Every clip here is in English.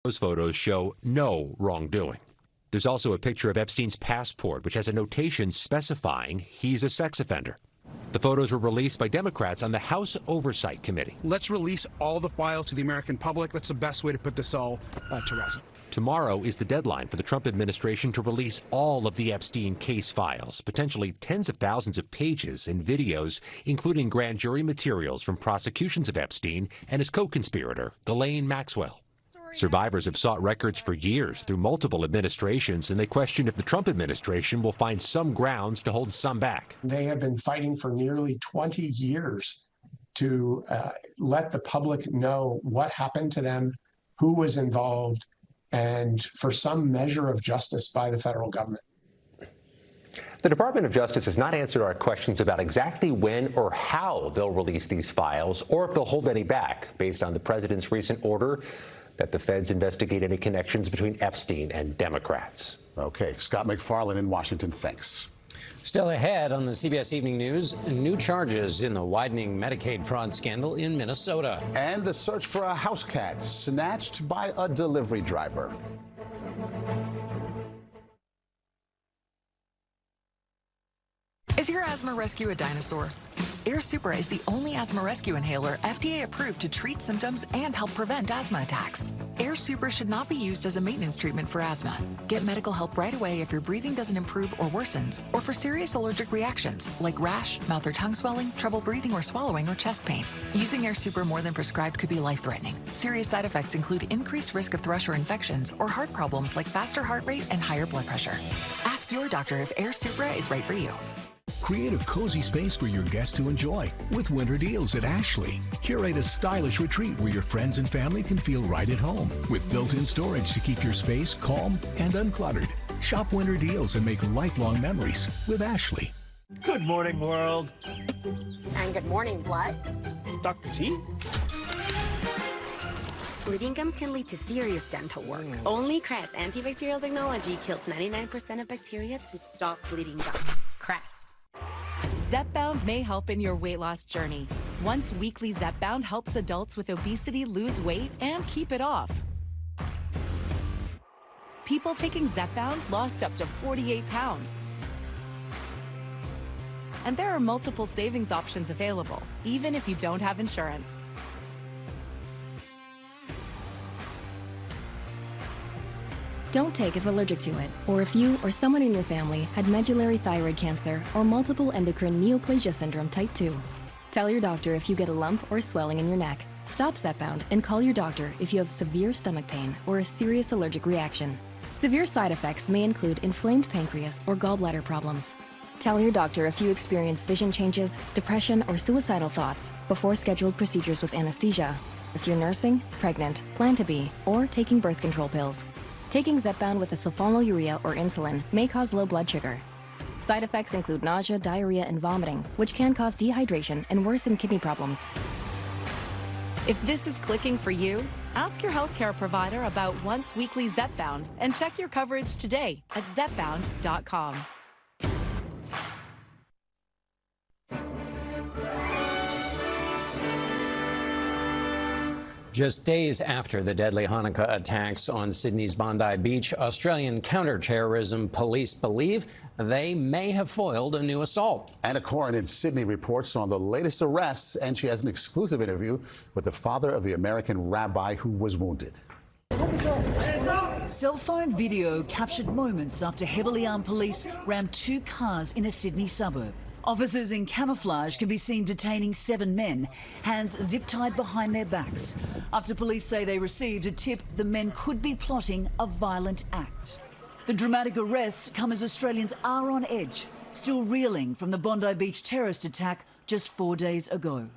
Those photos show no wrongdoing. There's also a picture of Epstein's passport, which has a notation specifying he's a sex offender. The photos were released by Democrats on the House Oversight Committee. Let's release all the files to the American public. That's the best way to put this all to rest. Tomorrow is the deadline for the Trump administration to release all of the Epstein case files, potentially tens of thousands of pages and videos, including grand jury materials from prosecutions of Epstein and his co-conspirator, Ghislaine Maxwell. Survivors have sought records for years through multiple administrations, and they question if the Trump administration will find some grounds to hold some back. They have been fighting for nearly 20 years to let the public know what happened to them, who was involved, and for some measure of justice by the federal government. The Department of Justice has not answered our questions about exactly when or how they'll release these files, or if they'll hold any back, based on the president's recent order that the feds investigate any connections between Epstein and Democrats. Okay, Scott McFarland in Washington, thanks. Still ahead on the CBS Evening News, new charges in the widening Medicaid fraud scandal in Minnesota. And the search for a house cat snatched by a delivery driver. Is your asthma rescue a dinosaur? Air Supra is the only asthma rescue inhaler FDA approved to treat symptoms and help prevent asthma attacks. Air Supra should not be used as a maintenance treatment for asthma. Get medical help right away if your breathing doesn't improve or worsens, or for serious allergic reactions like rash, mouth or tongue swelling, trouble breathing or swallowing, or chest pain. Using Air Supra more than prescribed could be life-threatening. Serious side effects include increased risk of thrush or infections or heart problems like faster heart rate and higher blood pressure. Ask your doctor if Air Supra is right for you. Create a cozy space for your guests to enjoy with winter deals at Ashley. Curate a stylish retreat where your friends and family can feel right at home with built-in storage to keep your space calm and uncluttered. Shop winter deals and make lifelong memories with Ashley. Good morning, world. And good morning, blood. Dr. T? Bleeding gums can lead to serious dental work. Only Crest antibacterial technology kills 99% of bacteria to stop bleeding gums. Crest. Zepbound may help in your weight loss journey. Once weekly Zepbound helps adults with obesity lose weight and keep it off. People taking Zepbound lost up to 48 pounds. And there are multiple savings options available, even if you don't have insurance. Don't take if allergic to it, or if you or someone in your family had medullary thyroid cancer or multiple endocrine neoplasia syndrome type 2. Tell your doctor if you get a lump or swelling in your neck. Stop Zepbound and call your doctor if you have severe stomach pain or a serious allergic reaction. Severe side effects may include inflamed pancreas or gallbladder problems. Tell your doctor if you experience vision changes, depression, or suicidal thoughts before scheduled procedures with anesthesia. If you're nursing, pregnant, plan to be, or taking birth control pills. Taking Zepbound with a sulfonylurea or insulin may cause low blood sugar. Side effects include nausea, diarrhea, and vomiting, which can cause dehydration and worsen kidney problems. If this is clicking for you, ask your healthcare provider about once weekly Zepbound and check your coverage today at zepbound.com. Just days after the deadly Hanukkah attacks on Sydney's Bondi Beach, Australian counter-terrorism police believe they may have foiled a new assault. Anna Corin in Sydney reports on the latest arrests, and she has an exclusive interview with the father of the American rabbi who was wounded. Cell phone video captured moments after heavily armed police rammed two cars in a Sydney suburb. Officers in camouflage can be seen detaining 7 men, hands zip-tied behind their backs, after police say they received a tip the men could be plotting a violent act. The dramatic arrests come as Australians are on edge, still reeling from the Bondi Beach terrorist attack just 4 days ago.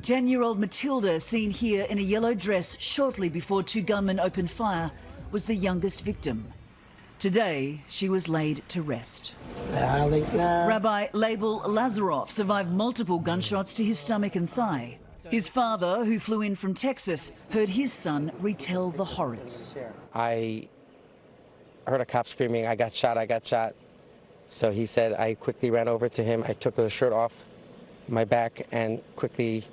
10-year-old Matilda, seen here in a yellow dress shortly before two gunmen opened fire, was the youngest victim. Today, she was laid to rest. Rabbi Label Lazarov survived multiple gunshots to his stomach and thigh. His father, who flew in from Texas, heard his son retell the horrors. I heard a cop screaming, "I got shot, I got shot." So he said, I quickly ran over to him. I took the shirt off my back and quickly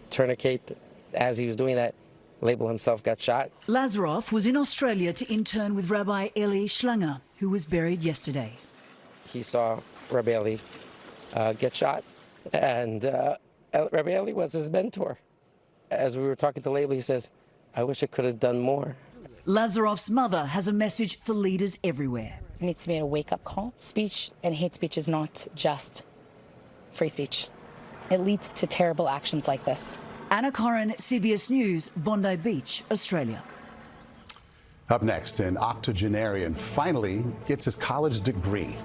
tourniquet. As he was doing that, Label himself got shot. Lazarov was in Australia to intern with Rabbi Eli Schlanger, who was buried yesterday. He saw Rabbi Eli get shot, and Rabbi Eli was his mentor. As we were talking to Label, he says, I wish I could have done more. Lazarov's mother has a message for leaders everywhere. There needs to be a wake-up call. Speech and hate speech is not just free speech. It leads to terrible actions like this. Anna Corrin, CBS News, Bondi Beach, Australia. Up next, an octogenarian finally gets his college degree.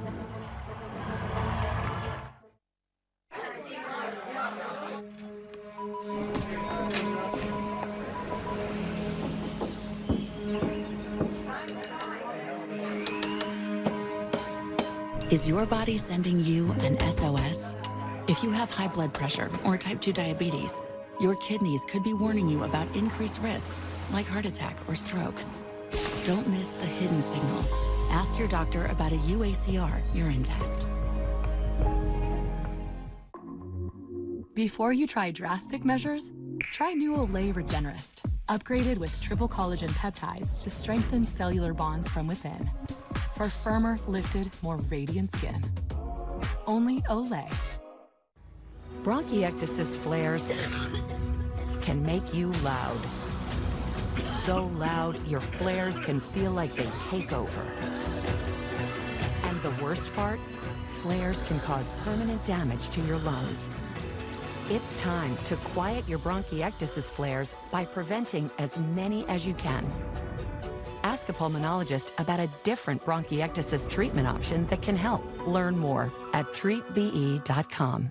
Is your body sending you an SOS? If you have high blood pressure or type 2 diabetes, your kidneys could be warning you about increased risks like heart attack or stroke. Don't miss the hidden signal. Ask your doctor about a UACR urine test. Before you try drastic measures, try new Olay Regenerist, upgraded with triple collagen peptides to strengthen cellular bonds from within. For firmer, lifted, more radiant skin. Only Olay. Bronchiectasis flares can make you loud. So loud, your flares can feel like they take over. And the worst part? Flares can cause permanent damage to your lungs. It's time to quiet your bronchiectasis flares by preventing as many as you can. Ask a pulmonologist about a different bronchiectasis treatment option that can help. Learn more at treatbe.com.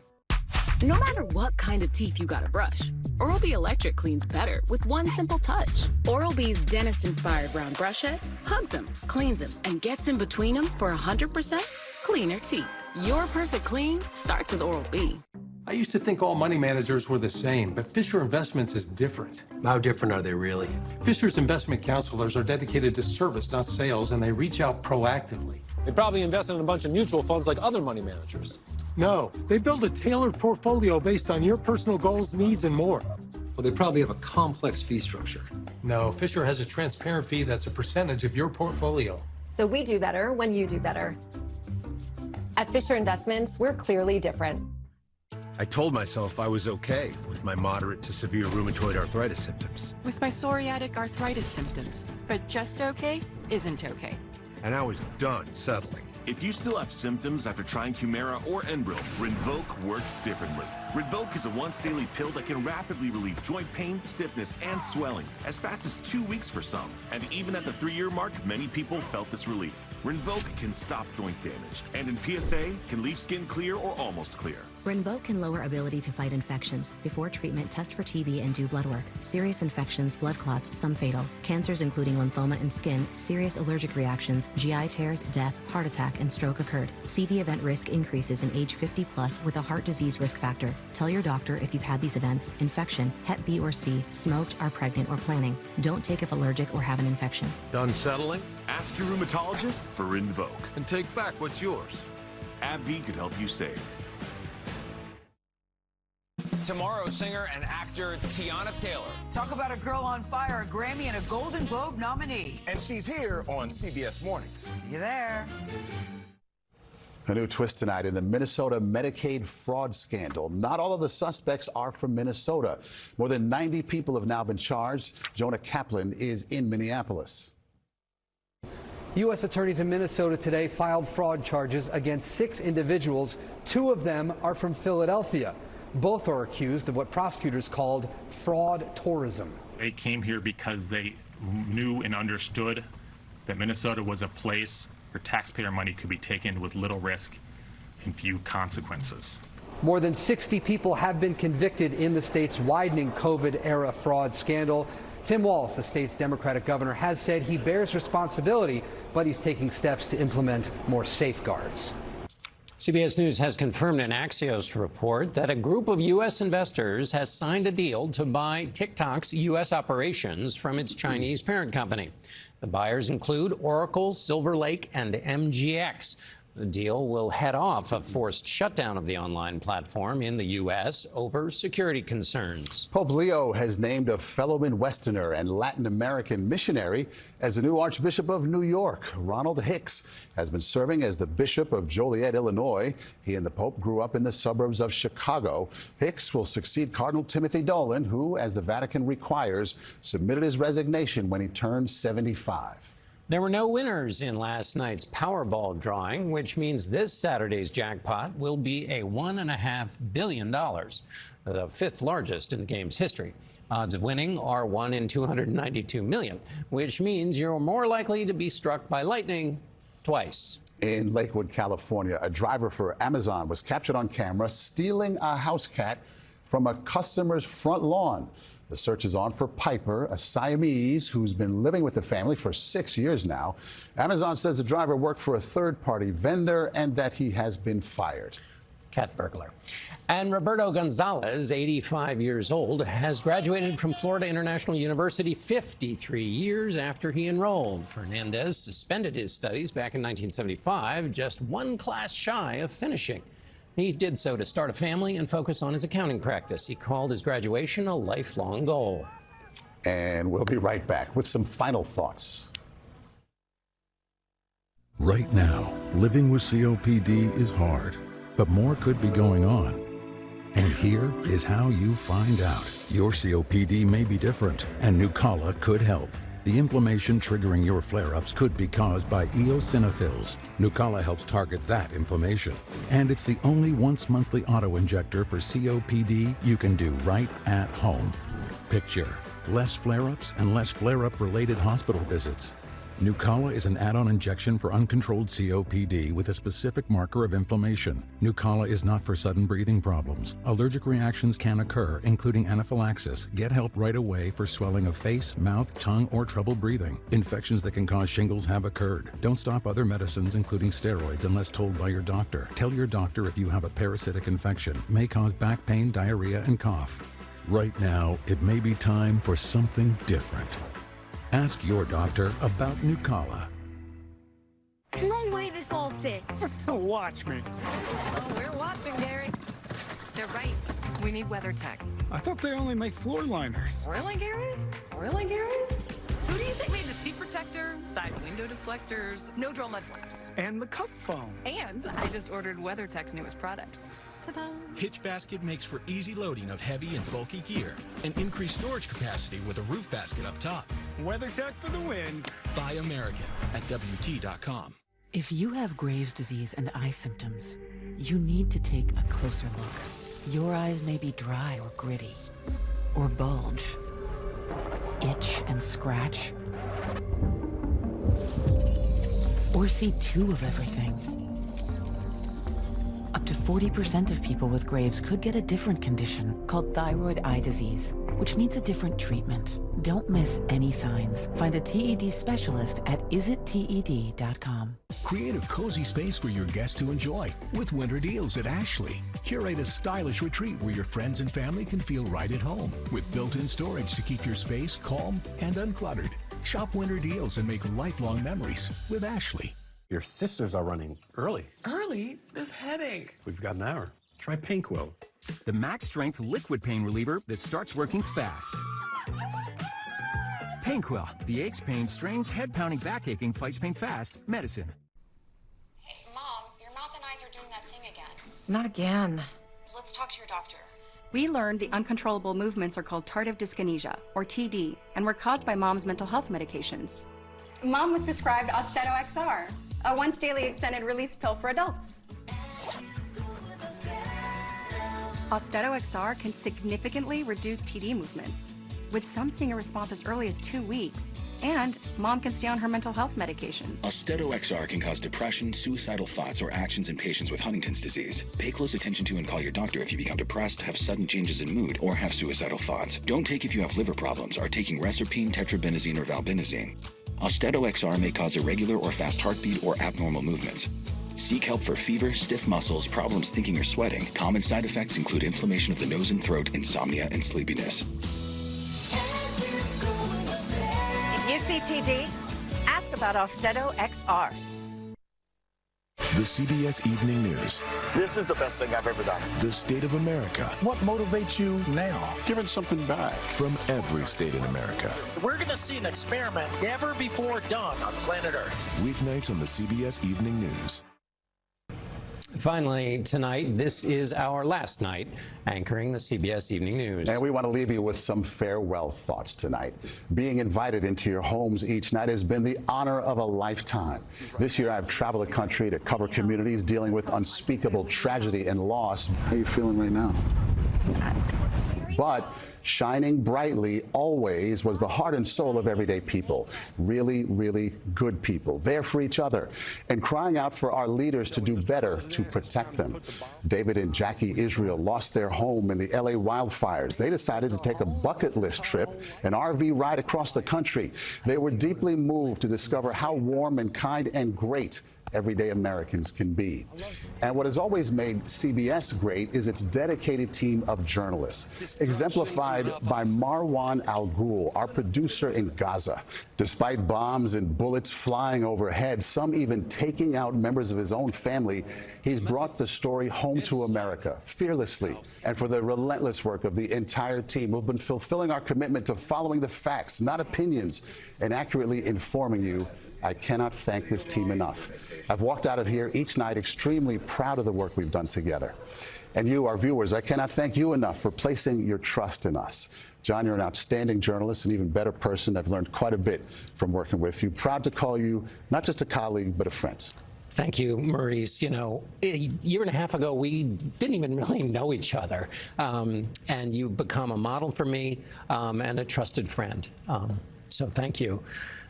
No matter what kind of teeth you gotta brush, Oral-B Electric cleans better with one simple touch. Oral-B's dentist-inspired round brush head hugs them, cleans them, and gets in between them for 100% cleaner teeth. Your perfect clean starts with Oral-B. I used to think all money managers were the same, but Fisher Investments is different. How different are they really? Fisher's investment counselors are dedicated to service, not sales, and they reach out proactively. They probably invest in a bunch of mutual funds like other money managers. No, they build a tailored portfolio based on your personal goals, needs, and more. Well, they probably have a complex fee structure. No, Fisher has a transparent fee that's a percentage of your portfolio. So we do better when you do better. At Fisher Investments, we're clearly different. I told myself I was okay with my moderate to severe rheumatoid arthritis symptoms. With my psoriatic arthritis symptoms. But just okay isn't okay. And I was done settling. If you still have symptoms after trying Humira or Enbrel, Rinvoq works differently. Rinvoq is a once-daily pill that can rapidly relieve joint pain, stiffness, and swelling, as fast as 2 weeks for some. And even at the 3-year mark, many people felt this relief. Rinvoq can stop joint damage, and in PSA, can leave skin clear or almost clear. Rinvoq can lower ability to fight infections. Before treatment, test for TB and do blood work. Serious infections, blood clots, some fatal. Cancers including lymphoma and skin, serious allergic reactions, GI tears, death, heart attack, and stroke occurred. CV event risk increases in age 50 plus with a heart disease risk factor. Tell your doctor if you've had these events, infection, Hep B or C, smoked, are pregnant, or planning. Don't take if allergic or have an infection. Done settling? Ask your rheumatologist for Rinvoq. And take back what's yours. AbbVie could help you save. Tomorrow, singer and actor Tiana Taylor. Talk about a girl on fire, a Grammy and a Golden Globe nominee. And she's here on CBS Mornings. See you there. A new twist tonight in the Minnesota Medicaid fraud scandal. Not all of the suspects are from Minnesota. More than 90 people have now been charged. Jonah Kaplan is in Minneapolis. U.S. attorneys in Minnesota today filed fraud charges against 6 individuals. 2 of them are from Philadelphia. Both are accused of what prosecutors called fraud tourism. They came here because they knew and understood that Minnesota was a place where taxpayer money could be taken with little risk and few consequences. More than 60 people have been convicted in the state's widening COVID-era fraud scandal. Tim Walz, the state's Democratic governor, has said he bears responsibility, but he's taking steps to implement more safeguards. CBS News has confirmed in Axios report that a group of U.S. investors has signed a deal to buy TikTok's U.S. operations from its Chinese parent company. The buyers include Oracle, Silver Lake, and MGX. The deal will head off a forced shutdown of the online platform in the U.S. over security concerns. Pope Leo has named a fellow Midwesterner and Latin American missionary as the new Archbishop of New York. Ronald Hicks has been serving as the Bishop of Joliet, Illinois. He and the Pope grew up in the suburbs of Chicago. Hicks will succeed Cardinal Timothy Dolan, who, as the Vatican requires, submitted his resignation when he turned 75. There were no winners in last night's Powerball drawing, which means this Saturday's jackpot will be a $1.5 billion, the fifth largest in the game's history. Odds of winning are 1 in 292 million, which means you're more likely to be struck by lightning twice. In Lakewood, California, a driver for Amazon was captured on camera stealing a house cat from a customer's front lawn. The search is on for Piper, a Siamese who's been living with the family for 6 years now. Amazon says the driver worked for a third-party vendor and that he has been fired. Cat burglar. And Roberto Gonzalez, 85 years old, has graduated from Florida International University 53 years after he enrolled. Fernandez suspended his studies back in 1975, just one class shy of finishing. He did so to start a family and focus on his accounting practice. He called his graduation a lifelong goal. And we'll be right back with some final thoughts. Right now, living with COPD is hard, but more could be going on. And here is how you find out. Your COPD may be different, and Nucala could help. The inflammation triggering your flare-ups could be caused by eosinophils. Nucala helps target that inflammation. And it's the only once-monthly auto-injector for COPD you can do right at home. Picture less flare-ups and less flare-up related hospital visits. Nucala is an add-on injection for uncontrolled COPD with a specific marker of inflammation. Nucala is not for sudden breathing problems. Allergic reactions can occur, including anaphylaxis. Get help right away for swelling of face, mouth, tongue, or trouble breathing. Infections that can cause shingles have occurred. Don't stop other medicines, including steroids, unless told by your doctor. Tell your doctor if you have a parasitic infection. May cause back pain, diarrhea, and cough. Right now, it may be time for something different. Ask your doctor about Nucala. No way this all fits. Watch me. Oh, we're watching, Gary. They're right. We need WeatherTech. I thought they only make floor liners. Really, Gary? Really, Gary? Who do you think made the seat protector, side window deflectors, no drill mud flaps? And the cup foam. And I just ordered WeatherTech's newest products. Ta-da! Hitch Basket makes for easy loading of heavy and bulky gear and increased storage capacity with a roof basket up top. WeatherTech for the win. Buy American at WT.com. If you have Graves' disease and eye symptoms, you need to take a closer look. Your eyes may be dry or gritty, or bulge, itch and scratch, or see two of everything. Up to 40% of people with Graves could get a different condition called thyroid eye disease, which needs a different treatment. Don't miss any signs. Find a TED specialist at isitted.com. Create a cozy space for your guests to enjoy with winter deals at Ashley. Curate a stylish retreat where your friends and family can feel right at home with built-in storage to keep your space calm and uncluttered. Shop winter deals and make lifelong memories with Ashley. Your sisters are running early. Early? This headache. We've got an hour. Try Painquil. The max strength liquid pain reliever that starts working fast. Painquil, the aches, pain, strains, head pounding, back aching, fights pain fast medicine. Hey, Mom, your mouth and eyes are doing that thing again. Not again. Let's talk to your doctor. We learned the uncontrollable movements are called tardive dyskinesia, or TD, and were caused by Mom's mental health medications. Mom was prescribed Austedo XR, a once-daily extended-release pill for adults. Austedo XR can significantly reduce TD movements, with some seeing a response as early as 2 weeks, and Mom can stay on her mental health medications. Austedo XR can cause depression, suicidal thoughts, or actions in patients with Huntington's disease. Pay close attention to and call your doctor if you become depressed, have sudden changes in mood, or have suicidal thoughts. Don't take if you have liver problems, are taking Reserpine, tetrabenazine, or valbenazine. Austedo XR may cause irregular or fast heartbeat or abnormal movements. Seek help for fever, stiff muscles, problems thinking or sweating. Common side effects include inflammation of the nose and throat, insomnia, and sleepiness. If you see TD, ask about Austedo XR. The CBS Evening News. This is the best thing I've ever done. The State of America. What motivates you now? Giving something back. From every state in America. We're going to see an experiment never before done on planet Earth. Weeknights on the CBS Evening News. Finally, tonight, this is our last night anchoring the CBS Evening News. And we want to leave you with some farewell thoughts tonight. Being invited into your homes each night has been the honor of a lifetime. This year, I've traveled the country to cover communities dealing with unspeakable tragedy and loss. How are you feeling right now? Sad. But shining brightly always was the heart and soul of everyday people. Really, really good people, there for each other, and crying out for our leaders to do better to protect them. David and Jackie Israel lost their home in the LA wildfires. They decided to take a bucket list trip, an RV ride across the country. They were deeply moved to discover how warm and kind and great everyday Americans can be. And what has always made CBS great is its dedicated team of journalists, exemplified by Marwan Al Ghul, our producer in Gaza. Despite bombs and bullets flying overhead, some even taking out members of his own family, he's brought the story home to America fearlessly. And for the relentless work of the entire team who've been fulfilling our commitment to following the facts, not opinions, and accurately informing you, I cannot thank this team enough. I've walked out of here each night extremely proud of the work we've done together. And you, our viewers, I cannot thank you enough for placing your trust in us. John, you're an outstanding journalist, an even better person. I've learned quite a bit from working with you. Proud to call you not just a colleague, but a friend. Thank you, Maurice. You know, a year and a half ago, we didn't even really know each other. And you've become a model for me and a trusted friend. So thank you.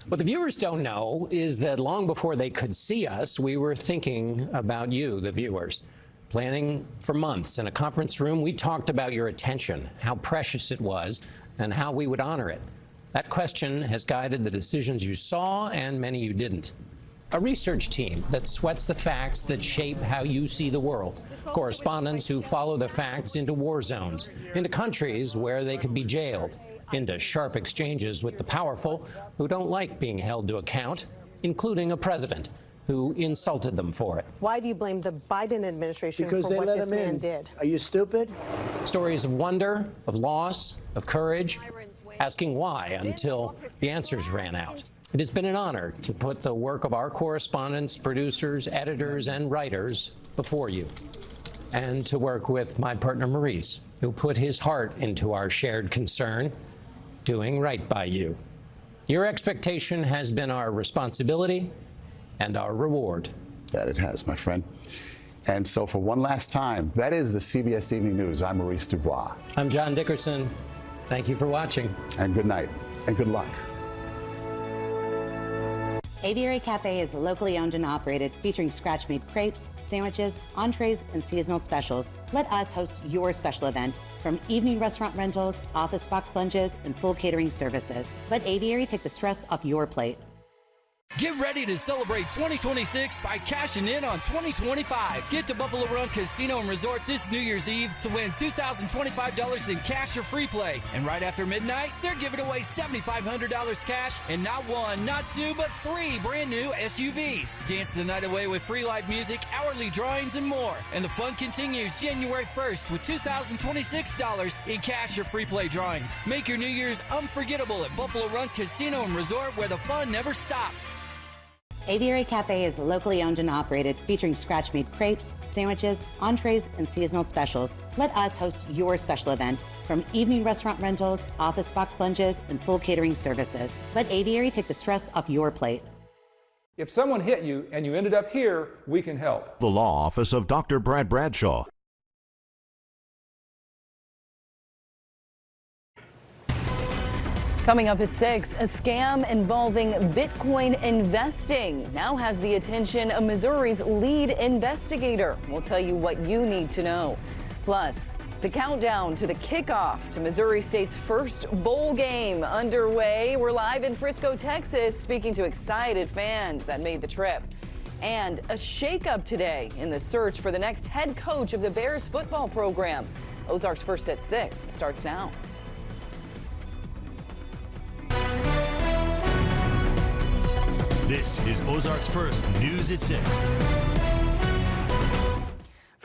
What the viewers don't know is that long before they could see us, we were thinking about you, the viewers. Planning for months in a conference room, we talked about your attention, how precious it was, and how we would honor it. That question has guided the decisions you saw and many you didn't. A research team that sweats the facts that shape how you see the world. Correspondents who follow the facts into war zones, into countries where they could be jailed, into sharp exchanges with the powerful who don't like being held to account, including a president who insulted them for it. Why do you blame the Biden administration for what this man did? Are you stupid? Stories of wonder, of loss, of courage, asking why until the answers ran out. It has been an honor to put the work of our correspondents, producers, editors, and writers before you, and to work with my partner Maurice, who put his heart into our shared concern, doing right by you. Your expectation has been our responsibility and our reward. That it has, my friend. And so for one last time, that is the CBS Evening News. I'm Maurice Dubois. I'm John Dickerson. Thank you for watching. And good night, and good luck. Aviary Cafe is locally owned and operated, featuring scratch-made crepes, sandwiches, entrees, and seasonal specials. Let us host your special event, from evening restaurant rentals, office box lunches, and full catering services. Let Aviary take the stress off your plate. Get ready to celebrate 2026 by cashing in on 2025. Get to Buffalo Run Casino and Resort this New Year's Eve to win $2,025 in cash or free play. And right after midnight, they're giving away $7,500 cash and not one, not two, but 3 brand new SUVs. Dance the night away with free live music, hourly drawings, and more. And the fun continues January 1st with $2,026 in cash or free play drawings. Make your New Year's unforgettable at Buffalo Run Casino and Resort, where the fun never stops. Aviary Cafe is locally owned and operated, featuring scratch-made crepes, sandwiches, entrees, and seasonal specials. Let us host your special event, from evening restaurant rentals, office box lunches, and full catering services. Let Aviary take the stress off your plate. If someone hit you and you ended up here, we can help. The Law Office of Dr. Brad Bradshaw. Coming up at 6, a scam involving Bitcoin investing now has the attention of Missouri's lead investigator. We'll tell you what you need to know. Plus, the countdown to the kickoff to Missouri State's first bowl game underway. We're live in Frisco, Texas, speaking to excited fans that made the trip. And a shakeup today in the search for the next head coach of the Bears football program. Ozarks First at 6 starts now. This is Ozarks First News at 6.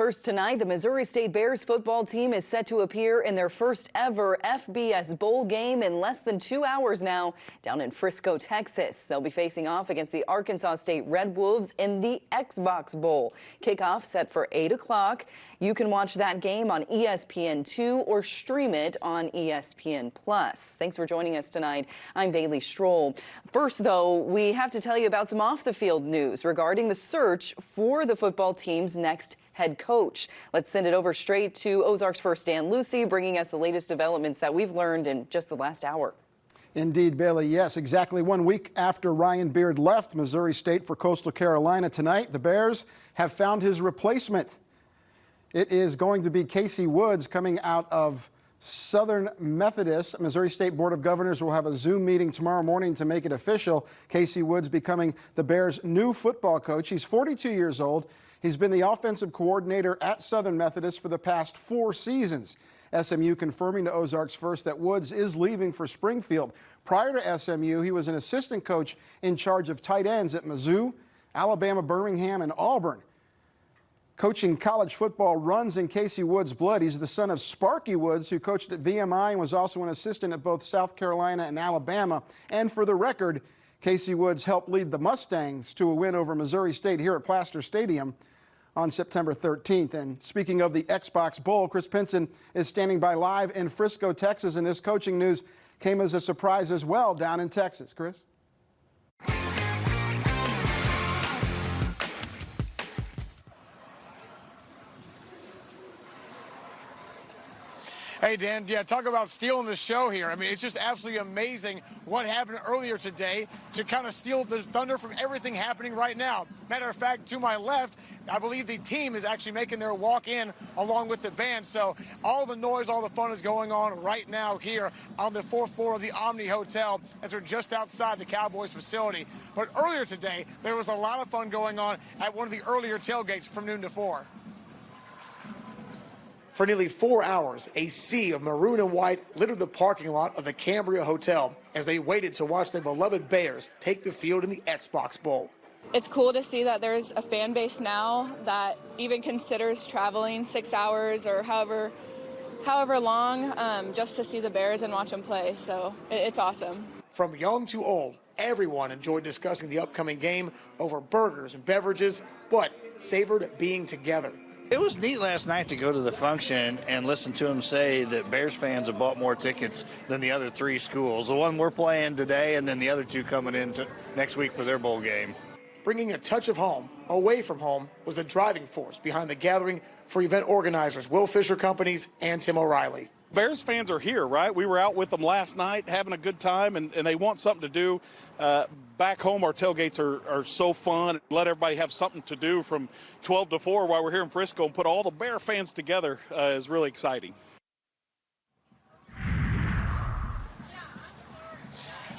First tonight, the Missouri State Bears football team is set to appear in their first ever FBS Bowl game in less than 2 hours now down in Frisco, Texas. They'll be facing off against the Arkansas State Red Wolves in the Xbox Bowl. Kickoff set for 8 o'clock. You can watch that game on ESPN2 or stream it on ESPN+. Thanks for joining us tonight. I'm Bailey Stroll. First, though, we have to tell you about some off-the-field news regarding the search for the football team's next head coach. Let's send it over straight to Ozarks First Dan Lucy, bringing us the latest developments that we've learned in just the last hour. Indeed, Bailey, yes, exactly 1 week after Ryan Beard left Missouri State for Coastal Carolina tonight, the Bears have found his replacement. It is going to be KC Woods coming out of Southern Methodist. Missouri State Board of Governors will have a Zoom meeting tomorrow morning to make it official. KC Woods becoming the Bears' new football coach. He's 42 years old. He's been the offensive coordinator at Southern Methodist for the past 4 seasons. SMU confirming to Ozarks First that Woods is leaving for Springfield. Prior to SMU, he was an assistant coach in charge of tight ends at Mizzou, Alabama, Birmingham, and Auburn. Coaching college football runs in KC Woods' blood. He's the son of Sparky Woods, who coached at VMI and was also an assistant at both South Carolina and Alabama. And for the record, KC Woods helped lead the Mustangs to a win over Missouri State here at Plaster Stadium on September 13th. And speaking of the Xbox Bowl, Chris Pinson is standing by live in Frisco, Texas, and this coaching news came as a surprise as well down in Texas. Chris? Hey, Dan, yeah, talk about stealing the show here. I mean, it's just absolutely amazing what happened earlier today to kind of steal the thunder from everything happening right now. Matter of fact, to my left, I believe the team is actually making their walk in along with the band. So all the noise, all the fun is going on right now here on the 4th floor of the Omni Hotel as we're just outside the Cowboys facility. But earlier today, there was a lot of fun going on at one of the earlier tailgates from noon to 4. For nearly 4 hours, a sea of maroon and white littered the parking lot of the Cambria Hotel as they waited to watch their beloved Bears take the field in the Xbox Bowl. It's cool to see that there's a fan base now that even considers traveling 6 hours or however long just to see the Bears and watch them play. So it's awesome. From young to old, everyone enjoyed discussing the upcoming game over burgers and beverages, but savored being together. It was neat last night to go to the function and listen to him say that Bears fans have bought more tickets than the other 3 schools. The one we're playing today and then the other 2 coming in next week for their bowl game. Bringing a touch of home away from home was the driving force behind the gathering for event organizers Will Fisher Companies and Tim O'Reilly. Bears fans are here, right? We were out with them last night having a good time, and they want something to do. Back home, our tailgates are so fun. Let everybody have something to do from 12 to 4 while we're here in Frisco, and put all the Bear fans together is really exciting.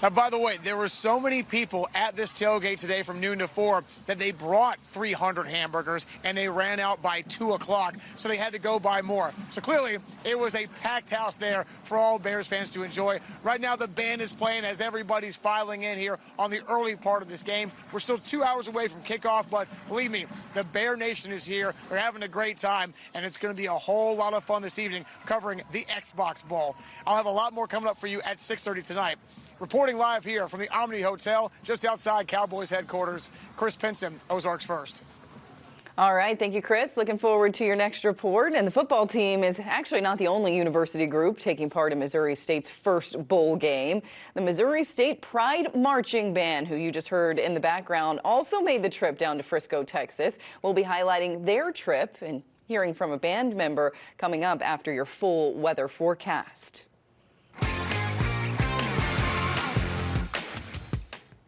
Now, by the way, there were so many people at this tailgate today from noon to 4 that they brought 300 hamburgers and they ran out by 2 o'clock, so they had to go buy more. So clearly, it was a packed house there for all Bears fans to enjoy. Right now, the band is playing as everybody's filing in here on the early part of this game. We're still 2 hours away from kickoff, but believe me, the Bear Nation is here. They're having a great time, and it's going to be a whole lot of fun this evening covering the Xbox Bowl. I'll have a lot more coming up for you at 6:30 tonight. Reporting live here from the Omni Hotel, just outside Cowboys headquarters, Chris Pinson, Ozarks First. All right, thank you, Chris. Looking forward to your next report. And the football team is actually not the only university group taking part in Missouri State's first bowl game. The Missouri State Pride Marching Band, who you just heard in the background, also made the trip down to Frisco, Texas. We'll be highlighting their trip and hearing from a band member coming up after your full weather forecast.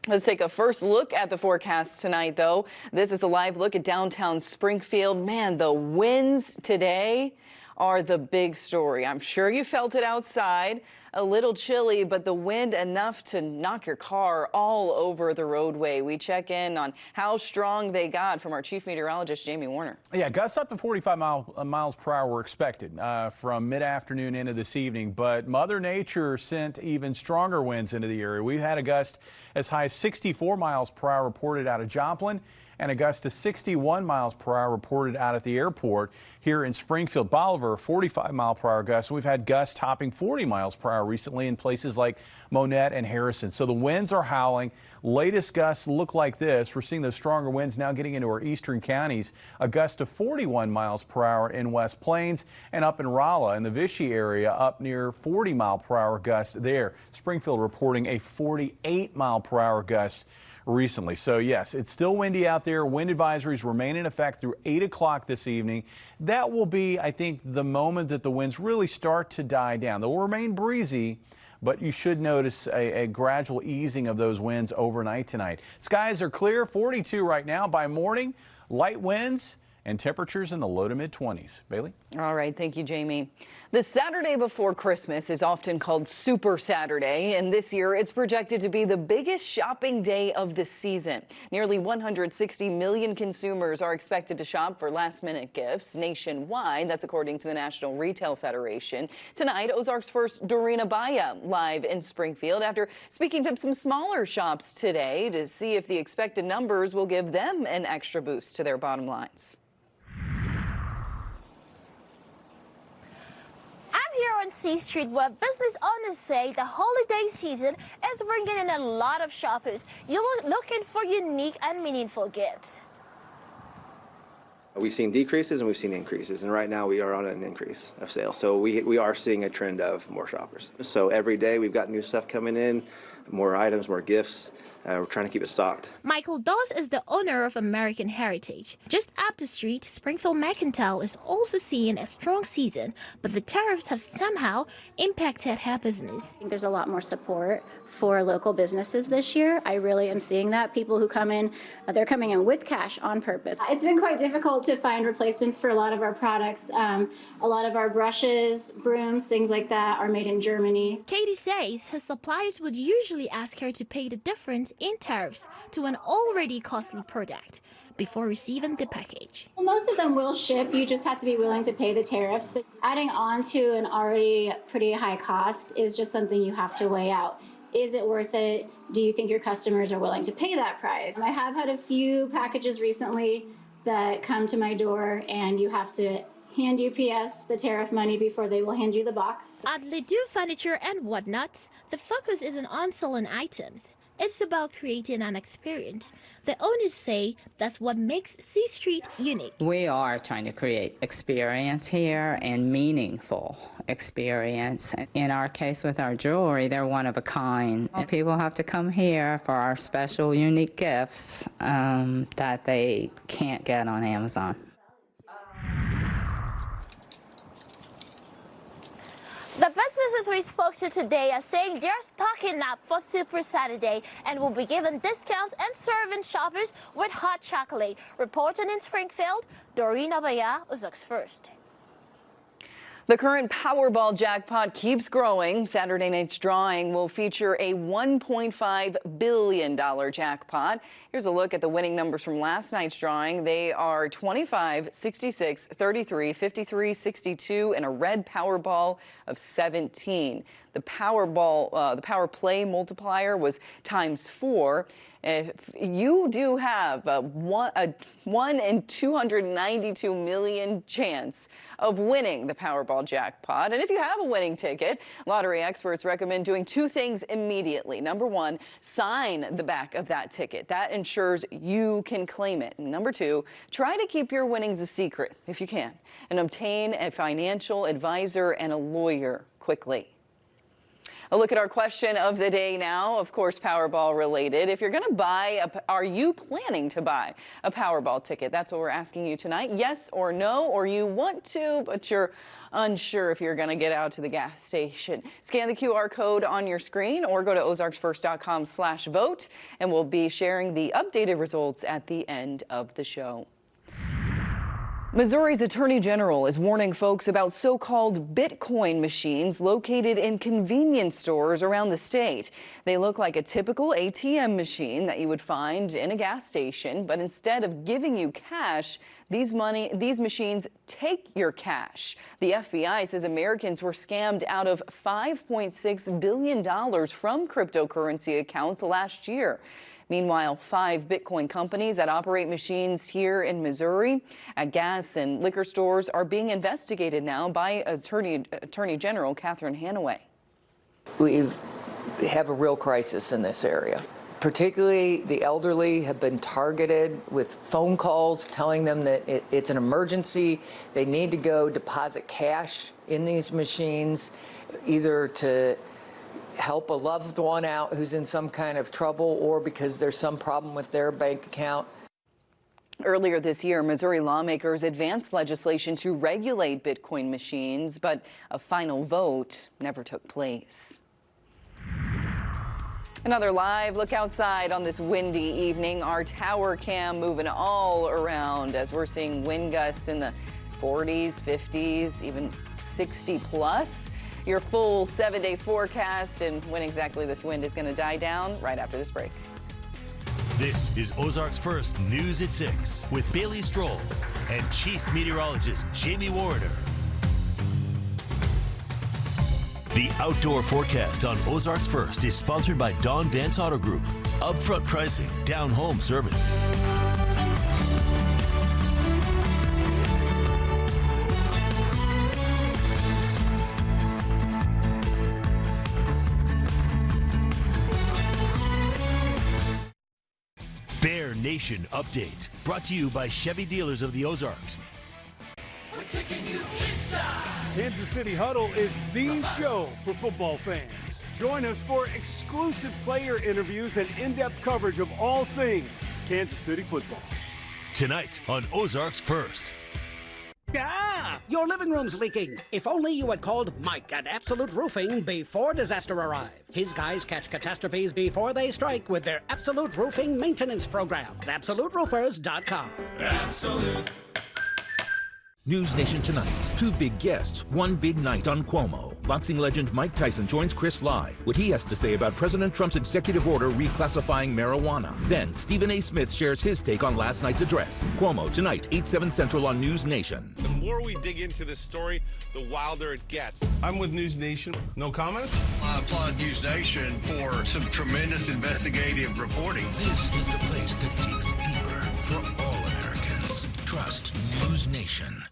Let's take a first look at the forecast tonight, though. This is a live look at downtown Springfield. Man, the winds today are the big story. I'm sure you felt it outside. A little chilly, but the wind enough to knock your car all over the roadway. We check in on how strong they got from our chief meteorologist, Jamie Warner. Yeah, gusts up to 45 miles per hour were expected from mid-afternoon into this evening, but Mother Nature sent even stronger winds into the area. We had a gust as high as 64 miles per hour reported out of Joplin, and a gust to 61 miles per hour reported out at the airport. Here in Springfield, Bolivar, 45-mile-per-hour gusts. We've had gusts topping 40 miles per hour recently in places like Monette and Harrison. So the winds are howling. Latest gusts look like this. We're seeing those stronger winds now getting into our eastern counties. A gust of 41 miles per hour in West Plains, and up in Rolla in the Vichy area, up near 40-mile-per-hour gust there. Springfield reporting a 48-mile-per-hour gust recently. So yes, it's still windy out there. Wind advisories remain in effect through 8 o'clock this evening. That will be, I think, the moment that the winds really start to die down. They'll remain breezy, but you should notice a gradual easing of those winds overnight tonight. Skies are clear, 42 right now. By morning, light winds and temperatures in the low to mid 20s. Bailey? All right, thank you, Jamie. The Saturday before Christmas is often called Super Saturday, and this year it's projected to be the biggest shopping day of the season. Nearly 160 million consumers are expected to shop for last-minute gifts nationwide. That's according to the National Retail Federation. Tonight, Ozark's first Dorina Baya live in Springfield after speaking to some smaller shops today to see if the expected numbers will give them an extra boost to their bottom lines. Here on C Street, where business owners say the holiday season is bringing in a lot of shoppers. You're looking for unique and meaningful gifts. We've seen decreases and we've seen increases, and right now we are on an increase of sales. So we are seeing a trend of more shoppers. So every day we've got new stuff coming in, more items, more gifts. We're trying to keep it stocked. Michael Dawes is the owner of American Heritage. Just up the street, Springfield Mercantile is also seeing a strong season, but the tariffs have somehow impacted her business. I think there's a lot more support for local businesses this year. I really am seeing that. People who come in, they're coming in with cash on purpose. It's been quite difficult to find replacements for a lot of our products. A lot of our brushes, brooms, things like that are made in Germany. Katie says her suppliers would usually ask her to pay the difference in tariffs to an already costly product before receiving the package. Well, most of them will ship. You just have to be willing to pay the tariffs. So adding on to an already pretty high cost is just something you have to weigh out. Is it worth it? Do you think your customers are willing to pay that price? I have had a few packages recently that come to my door and you have to hand UPS the tariff money before they will hand you the box. At Ledoux Furniture and Whatnot, the focus isn't on selling items. It's about creating an experience. The owners say that's what makes C Street unique. We are trying to create experience here and meaningful experience. In our case with our jewelry, they're one of a kind. People have to come here for our special unique gifts that they can't get on Amazon. The businesses we spoke to today are saying they're stocking up for Super Saturday and will be giving discounts and serving shoppers with hot chocolate. Reporting in Springfield, Dorina Baya, Ozark's First. The current Powerball jackpot keeps growing. Saturday night's drawing will feature a $1.5 billion jackpot. Here's a look at the winning numbers from last night's drawing. They are 25, 66, 33, 53, 62, and a red Powerball of 17. The Powerball, the Power Play multiplier was ×4. If you do have a 1 in 292 million chance of winning the Powerball jackpot. And if you have a winning ticket, lottery experts recommend doing two things immediately. Number one, sign the back of that ticket. That ensures you can claim it. And number two, try to keep your winnings a secret if you can, and obtain a financial advisor and a lawyer quickly. A look at our question of the day now, of course, Powerball related. If you're going to buy, are you planning to buy a Powerball ticket? That's what we're asking you tonight. Yes or no, or you want to, but you're unsure if you're going to get out to the gas station. Scan the QR code on your screen or go to ozarksfirst.com/vote, and we'll be sharing the updated results at the end of the show. Missouri's Attorney General is warning folks about so-called Bitcoin machines located in convenience stores around the state. They look like a typical ATM machine that you would find in a gas station, but instead of giving you cash, these machines take your cash. The FBI says Americans were scammed out of $5.6 billion from cryptocurrency accounts last year. Meanwhile, 5 Bitcoin companies that operate machines here in Missouri at gas and liquor stores are being investigated now by Attorney General Catherine Hanaway. We have a real crisis in this area. Particularly the elderly have been targeted with phone calls telling them that it's an emergency. They need to go deposit cash in these machines, either to help a loved one out who's in some kind of trouble or because there's some problem with their bank account. Earlier this year, Missouri lawmakers advanced legislation to regulate Bitcoin machines, but a final vote never took place. Another live look outside on this windy evening. Our tower cam moving all around as we're seeing wind gusts in the 40s, 50s, even 60 plus. Your full 7-day forecast and when exactly this wind is going to die down right after this break. This is Ozarks First News at 6 with Bailey Stroll and Chief Meteorologist Jamie Warner. The outdoor forecast on Ozarks First is sponsored by Don Vance Auto Group. Upfront pricing, down home service. Bear Nation Update, brought to you by Chevy Dealers of the Ozarks. We're taking you inside. Kansas City Huddle is the show for football fans. Join us for exclusive player interviews and in-depth coverage of all things Kansas City football. Tonight on Ozarks First. Ah, your living room's leaking. If only you had called Mike at Absolute Roofing before disaster arrived. His guys catch catastrophes before they strike with their Absolute Roofing maintenance program at AbsoluteRoofers.com. Absolute. News Nation tonight. 2 big guests, 1 big night on Cuomo. Boxing legend Mike Tyson joins Chris live. What he has to say about President Trump's executive order reclassifying marijuana. Then Stephen A. Smith shares his take on last night's address. Cuomo tonight, 8/7 Central on News Nation. The more we dig into this story, the wilder it gets. I'm with News Nation. No comments? I applaud News Nation for some tremendous investigative reporting. This is the place that digs deeper for all Americans. Trust News Nation.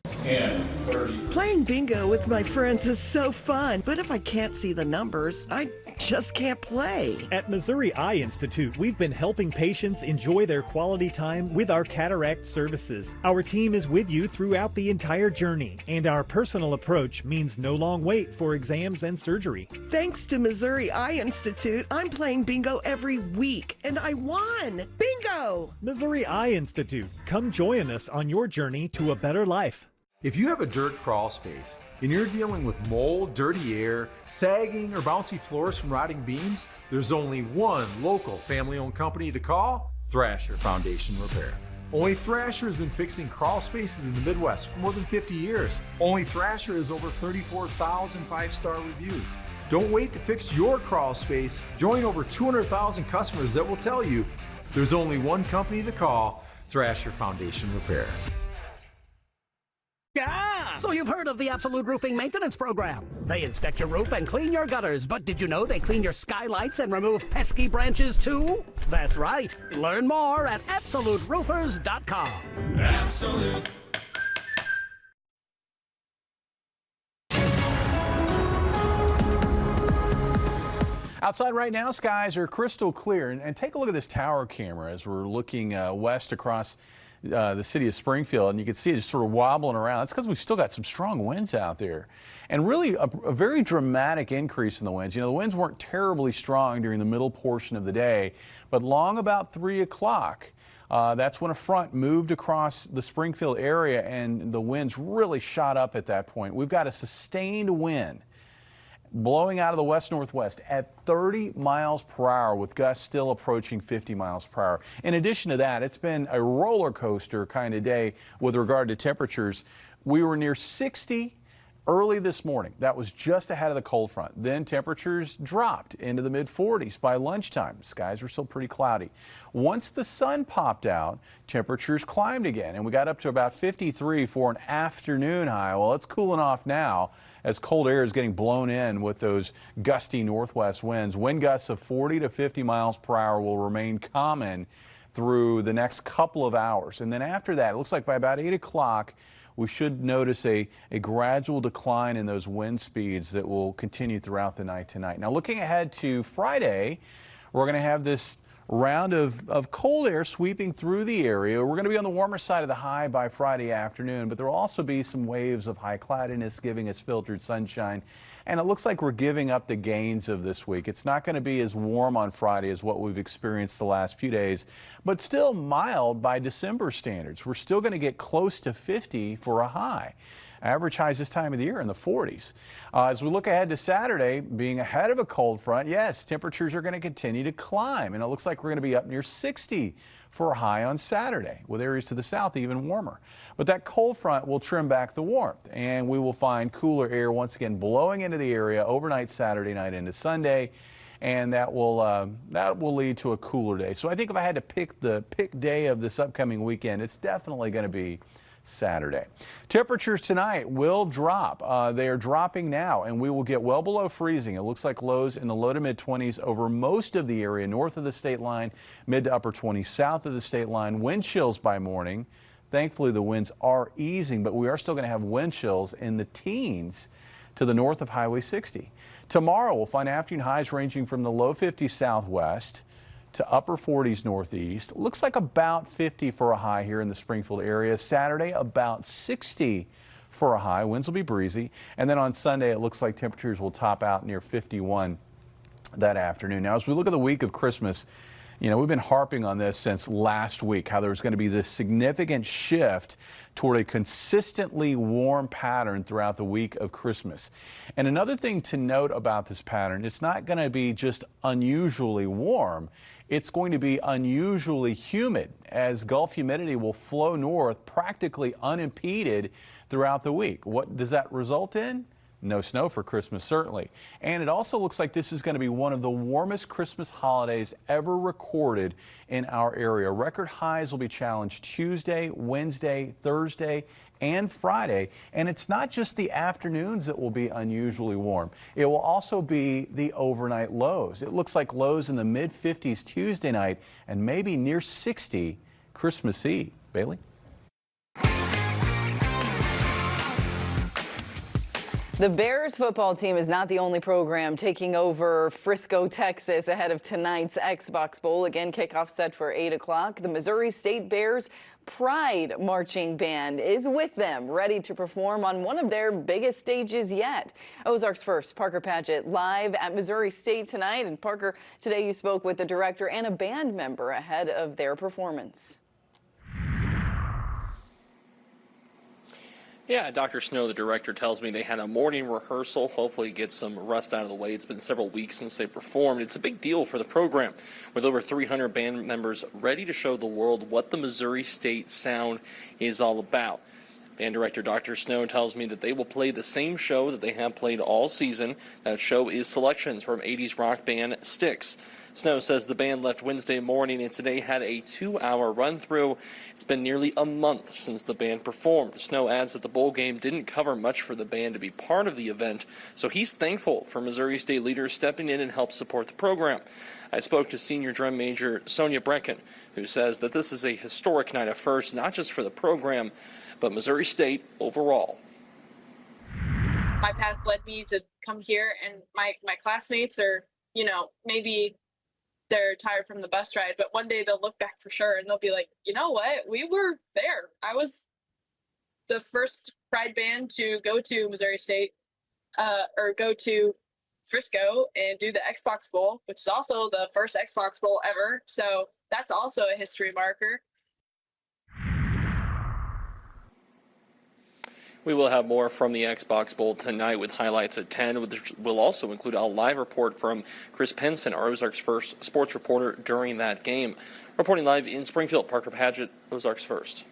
Playing bingo with my friends is so fun, but if I can't see the numbers, I just can't play. At Missouri Eye Institute, we've been helping patients enjoy their quality time with our cataract services. Our team is with you throughout the entire journey, and our personal approach means no long wait for exams and surgery. Thanks to Missouri Eye Institute, I'm playing bingo every week, and I won! Bingo! Missouri Eye Institute. Come join us on your journey to a better life. If you have a dirt crawl space and you're dealing with mold, dirty air, sagging, or bouncy floors from rotting beams, there's only one local family-owned company to call, Thrasher Foundation Repair. Only Thrasher has been fixing crawl spaces in the Midwest for more than 50 years. Only Thrasher has over 34,000 5-star reviews. Don't wait to fix your crawl space. Join over 200,000 customers that will tell you there's only one company to call, Thrasher Foundation Repair. Ah, so you've heard of the Absolute Roofing Maintenance Program. They inspect your roof and clean your gutters, but did you know they clean your skylights and remove pesky branches too? That's right. Learn more at AbsoluteRoofers.com. Absolute. Outside right now, skies are crystal clear. And take a look at this tower camera as we're looking west across the city of Springfield, and you can see it just sort of wobbling around. That's because we've still got some strong winds out there. And really a very dramatic increase in the winds. You know, the winds weren't terribly strong during the middle portion of the day, but long about 3 o'clock, that's when a front moved across the Springfield area and the winds really shot up at that point. We've got a sustained wind blowing out of the west-northwest at 30 miles per hour with gusts still approaching 50 miles per hour. In addition to that, it's been a roller coaster kind of day with regard to temperatures. We were near 60 early this morning. That was just ahead of the cold front. Then temperatures dropped into the mid-40s by lunchtime. Skies were still pretty cloudy. Once the sun popped out, temperatures climbed again, and we got up to about 53 for an afternoon high. Well, it's cooling off now as cold air is getting blown in with those gusty northwest winds. Wind gusts of 40 to 50 miles per hour will remain common through the next couple of hours. And then after that, it looks like by about 8 o'clock, we should notice a gradual decline in those wind speeds that will continue throughout the night tonight. Now, looking ahead to Friday, we're going to have this round of cold air sweeping through the area. We're going to be on the warmer side of the high by Friday afternoon, but there will also be some waves of high cloudiness giving us filtered sunshine. And it looks like we're giving up the gains of this week. It's not going to be as warm on Friday as what we've experienced the last few days, but still mild by December standards. We're still going to get close to 50 for a high. Average highs this time of the year in the 40s. As we look ahead to Saturday, being ahead of a cold front, yes, temperatures are going to continue to climb, and it looks like we're going to be up near 60 for a high on Saturday, with areas to the south even warmer. But that cold front will trim back the warmth, and we will find cooler air once again blowing into the area overnight Saturday night into Sunday, and that will lead to a cooler day. So I think if I had to pick the day of this upcoming weekend, it's definitely going to be Saturday. Temperatures tonight will drop. They are dropping now, and we will get well below freezing. It looks like lows in the low to mid 20s over most of the area north of the state line, mid to upper 20s south of the state line. Wind chills by morning. Thankfully, the winds are easing, but we are still going to have wind chills in the teens to the north of Highway 60. Tomorrow, we'll find afternoon highs ranging from the low 50s southwest to upper 40s northeast. Looks like about 50 for a high here in the Springfield area. Saturday, about 60 for a high. Winds will be breezy. And then on Sunday, it looks like temperatures will top out near 51 that afternoon. Now, as we look at the week of Christmas, you know, we've been harping on this since last week, how there's going to be this significant shift toward a consistently warm pattern throughout the week of Christmas. And another thing to note about this pattern, it's not going to be just unusually warm. It's going to be unusually humid, as Gulf humidity will flow north practically unimpeded throughout the week. What does that result in? No snow for Christmas, certainly. And it also looks like this is going to be one of the warmest Christmas holidays ever recorded in our area. Record highs will be challenged Tuesday, Wednesday, Thursday, and Friday. And it's not just the afternoons that will be unusually warm. It will also be the overnight lows. It looks like lows in the mid-50s Tuesday night and maybe near 60 Christmas Eve. Bailey? The Bears football team is not the only program taking over Frisco, Texas ahead of tonight's Xbox Bowl. Again, kickoff set for 8 o'clock. The Missouri State Bears Pride Marching Band is with them, ready to perform on one of their biggest stages yet. Ozarks First, Parker Padgett, live at Missouri State tonight. And Parker, today you spoke with the director and a band member ahead of their performance. Yeah, Dr. Snow, the director, tells me they had a morning rehearsal, hopefully get some rust out of the way. It's been several weeks since they performed. It's a big deal for the program, with over 300 band members ready to show the world what the Missouri State sound is all about. Band director Dr. Snow tells me that they will play the same show that they have played all season. That show is selections from 80s rock band Styx. Snow says the band left Wednesday morning and today had a 2-hour run-through. It's been nearly a month since the band performed. Snow adds that the bowl game didn't cover much for the band to be part of the event, so he's thankful for Missouri State leaders stepping in and help support the program. I spoke to senior drum major Sonia Brecken, who says that this is a historic night of firsts, not just for the program, but Missouri State overall. My path led me to come here, and my classmates are, maybe they're tired from the bus ride, but one day they'll look back for sure and they'll be like, you know what, we were there. I was the first Pride band to go to Missouri State or go to Frisco and do the Xbox Bowl, which is also the first Xbox Bowl ever. So that's also a history marker. We will have more from the Xbox Bowl tonight with highlights at 10, which will also include a live report from Chris Penson, our Ozarks First sports reporter during that game. Reporting live in Springfield, Parker Padgett, Ozarks First.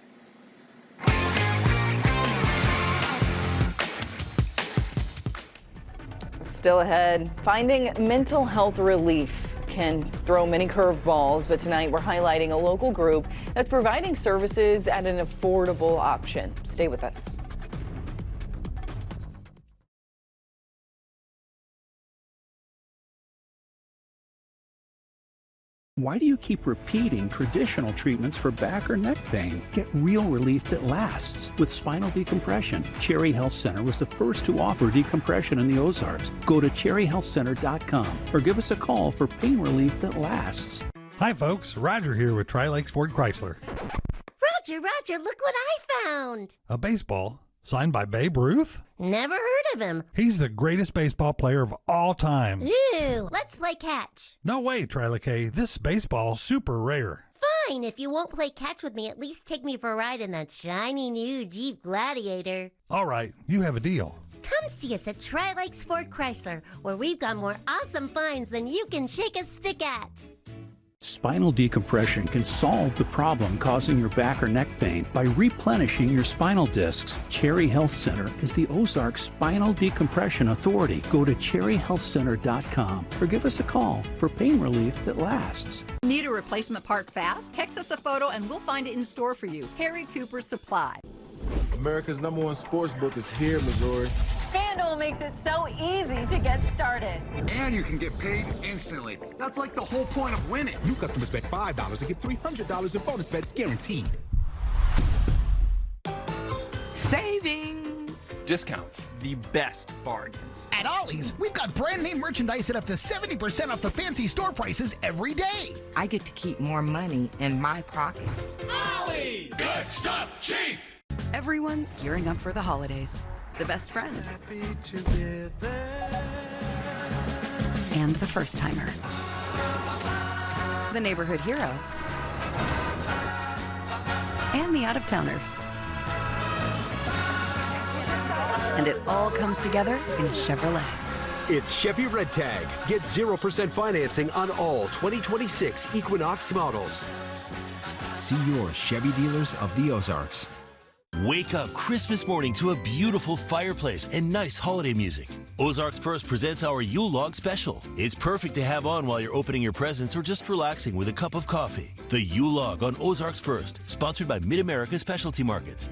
Still ahead, finding mental health relief can throw many curveballs, but tonight we're highlighting a local group that's providing services at an affordable option. Stay with us. Why do you keep repeating traditional treatments for back or neck pain? Get real relief that lasts with spinal decompression. Cherry Health Center was the first to offer decompression in the Ozarks. Go to cherryhealthcenter.com or give us a call for pain relief that lasts. Hi folks, Roger here with Tri-Lakes Ford Chrysler. Roger, look what I found. A baseball signed by Babe Ruth? Never heard of him. He's the greatest baseball player of all time. Ooh, let's play catch. No way, Tri-Lakes, this baseball's super rare. Fine, if you won't play catch with me, at least take me for a ride in that shiny new Jeep Gladiator. All right, you have a deal. Come see us at Tri-Lakes Ford Chrysler, where we've got more awesome finds than you can shake a stick at. Spinal decompression can solve the problem causing your back or neck pain by replenishing your spinal discs. Cherry Health Center is the Ozarks Spinal Decompression Authority. Go to cherryhealthcenter.com or give us a call for pain relief that lasts. Need a replacement part fast? Text us a photo and we'll find it in store for you. Harry Cooper Supply. America's #1 sports book is here, Missouri. FanDuel makes it so easy to get started. And you can get paid instantly. That's like the whole point of winning. New customers bet $5 and get $300 in bonus bets guaranteed. Savings! Discounts, the best bargains. At Ollie's, we've got brand name merchandise at up to 70% off the fancy store prices every day. I get to keep more money in my pocket. Ollie's! Good stuff, cheap! Everyone's gearing up for the holidays. The best friend. And the first timer. The neighborhood hero. And the out-of-towners. And it all comes together in a Chevrolet. It's Chevy Red Tag. Get 0% financing on all 2026 Equinox models. See your Chevy dealers of the Ozarks. Wake up Christmas morning to a beautiful fireplace and nice holiday music. Ozarks First presents our Yule Log Special. It's perfect to have on while you're opening your presents or just relaxing with a cup of coffee. The Yule Log on Ozarks First, sponsored by Mid-America Specialty Markets.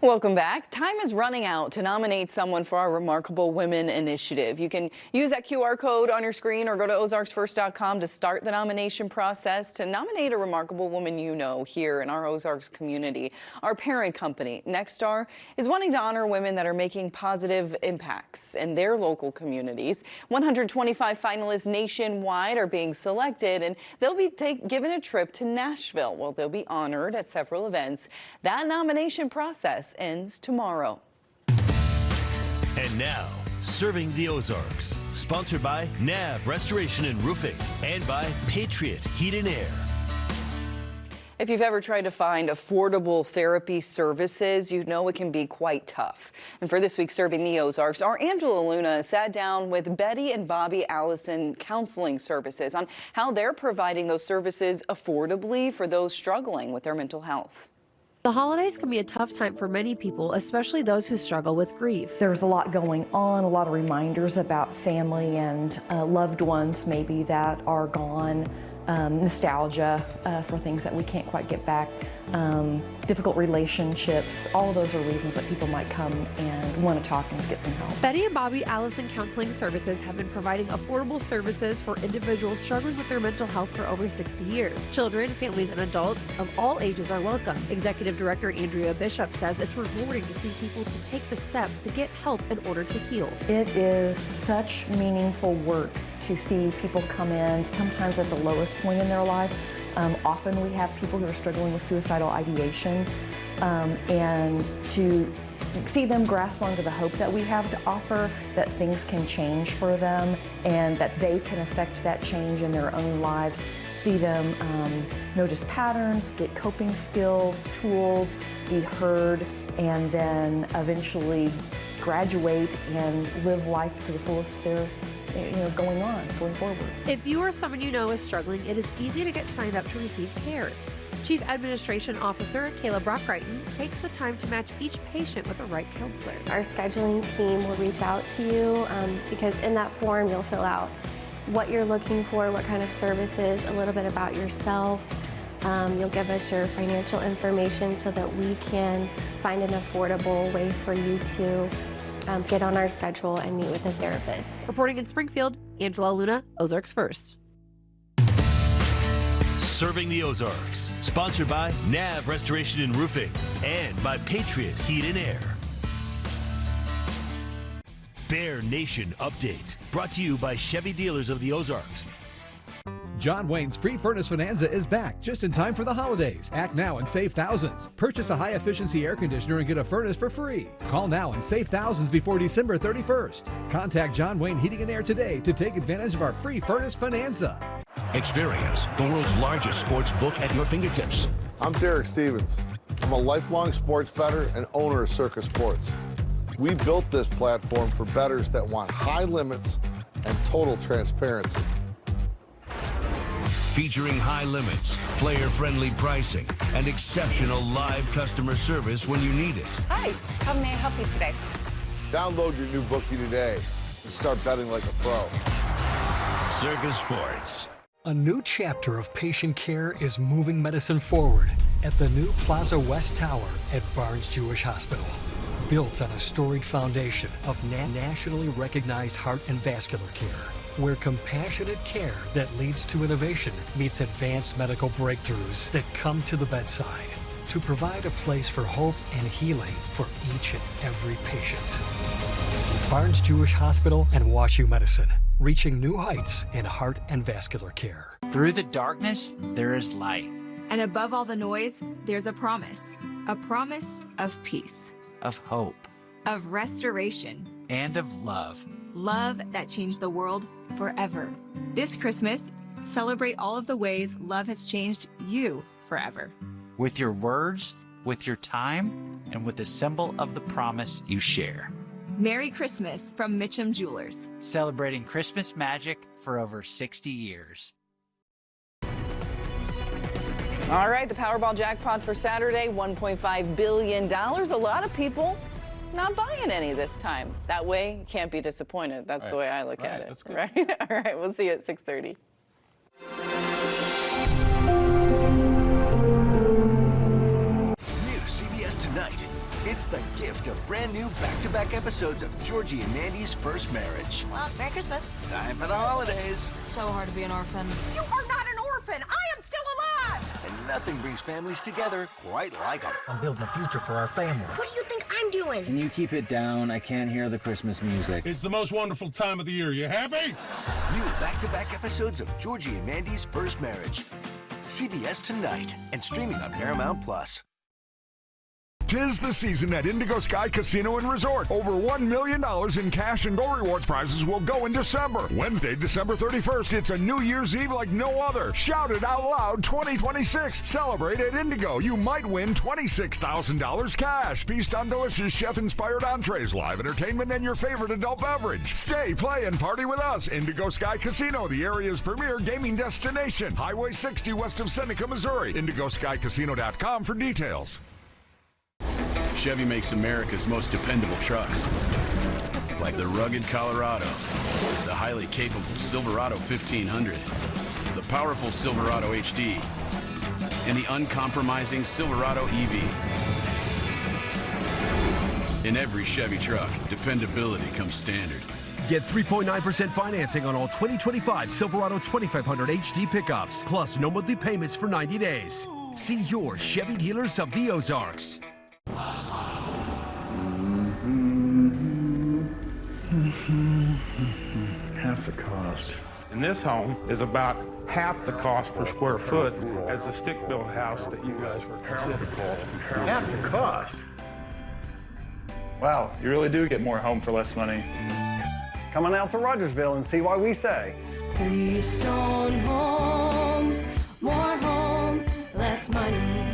Welcome back. Time is running out to nominate someone for our Remarkable Women Initiative. You can use that QR code on your screen or go to ozarksfirst.com to start the nomination process to nominate a remarkable woman you know here in our Ozarks community. Our parent company, Nexstar, is wanting to honor women that are making positive impacts in their local communities. 125 finalists nationwide are being selected, and they'll be given a trip to Nashville. Well, they'll be honored at several events. That nomination process ends tomorrow. And now, serving the Ozarks, sponsored by Nav Restoration and Roofing and by Patriot Heat and Air. If you've ever tried to find affordable therapy services, you know it can be quite tough. And for this week's Serving the Ozarks, our Angela Luna sat down with Betty and Bobby Allison Counseling Services on how they're providing those services affordably for those struggling with their mental health. The holidays can be a tough time for many people, especially those who struggle with grief. There's a lot going on, a lot of reminders about family and loved ones maybe that are gone, nostalgia for things that we can't quite get back, difficult relationships. All of those are reasons that people might come and want to talk and get some help. Betty and Bobby Allison Counseling Services have been providing affordable services for individuals struggling with their mental health for over 60 years. Children, families, and adults of all ages are welcome. Executive Director Andrea Bishop says it's rewarding to see people to take the step to get help in order to heal. It is such meaningful work to see people come in, sometimes at the lowest point in their life. Often we have people who are struggling with suicidal ideation, and to see them grasp onto the hope that we have to offer, that things can change for them and that they can affect that change in their own lives. See them notice patterns, get coping skills, tools, be heard, and then eventually graduate and live life to the fullest of their going forward. If you or someone you know is struggling, it is easy to get signed up to receive care. Chief Administration Officer Kayla Brockreitens takes the time to match each patient with the right counselor. Our scheduling team will reach out to you because in that form you'll fill out what you're looking for, what kind of services, a little bit about yourself. You'll give us your financial information so that we can find an affordable way for you to get on our schedule and meet with a therapist. Reporting in Springfield, Angela Luna, Ozarks First. Serving the Ozarks. Sponsored by Nav Restoration and Roofing and by Patriot Heat and Air. Bear Nation Update. Brought to you by Chevy Dealers of the Ozarks. John Wayne's Free Furnace Bonanza is back just in time for the holidays. Act now and save thousands. Purchase a high-efficiency air conditioner and get a furnace for free. Call now and save thousands before December 31st. Contact John Wayne Heating and Air today to take advantage of our Free Furnace Bonanza. Experience the world's largest sports book at your fingertips. I'm Derek Stevens. I'm a lifelong sports bettor and owner of Circus Sports. We built this platform for bettors that want high limits and total transparency. Featuring high limits, player-friendly pricing, and exceptional live customer service when you need it. Hi, how may I help you today? Download your new bookie today and start betting like a pro. Circus Sports. A new chapter of patient care is moving medicine forward at the new Plaza West Tower at Barnes Jewish Hospital. Built on a storied foundation of nationally recognized heart and vascular care, where compassionate care that leads to innovation meets advanced medical breakthroughs that come to the bedside to provide a place for hope and healing for each and every patient. Barnes Jewish Hospital and WashU Medicine, reaching new heights in heart and vascular care. Through the darkness, there is light. And above all the noise, there's a promise of peace, of hope, of restoration, and of love. Love that changed the world forever. This Christmas, celebrate all of the ways love has changed you forever. With your words, with your time, and with the symbol of the promise you share. Merry Christmas from Mitchum Jewelers. Celebrating Christmas magic for over 60 years. All right, the Powerball jackpot for Saturday, $1.5 billion. A lot of people not buying any this time. That way, you can't be disappointed. That's the way I look at it. That's good. Right? All right, we'll see you at 6:30. New CBS Tonight. It's the gift of brand new back-to-back episodes of Georgie and Mandy's First Marriage. Well, Merry Christmas. Time for the holidays. It's so hard to be an orphan. You are not an orphan. I am still alive. And nothing brings families together quite like them. I'm building a future for our family. What do you think I'm doing? Can you keep it down? I can't hear the Christmas music. It's the most wonderful time of the year. You happy? New back-to-back episodes of Georgie and Mandy's First Marriage. CBS Tonight and streaming on Paramount+. 'Tis the season at Indigo Sky Casino and Resort. Over $1 million in cash and gold rewards prizes will go in December. Wednesday, December 31st, it's a New Year's Eve like no other. Shout it out loud 2026. Celebrate at Indigo. You might win $26,000 cash. Feast on delicious chef-inspired entrees, live entertainment, and your favorite adult beverage. Stay, play, and party with us. Indigo Sky Casino, the area's premier gaming destination. Highway 60 west of Seneca, Missouri. IndigoSkyCasino.com for details. Chevy makes America's most dependable trucks, like the rugged Colorado, the highly capable Silverado 1500, the powerful Silverado HD, and the uncompromising Silverado EV. In every Chevy truck, dependability comes standard. Get 3.9% financing on all 2025 Silverado 2500 HD pickups, plus no monthly payments for 90 days. See your Chevy Dealers of the Ozarks. Half the cost. And this home is about half the cost per square foot as the stick-built house that you guys were considering. Half the cost? Wow, you really do get more home for less money. Come on out to Rogersville and see why we say 3 stone homes, more home, less money.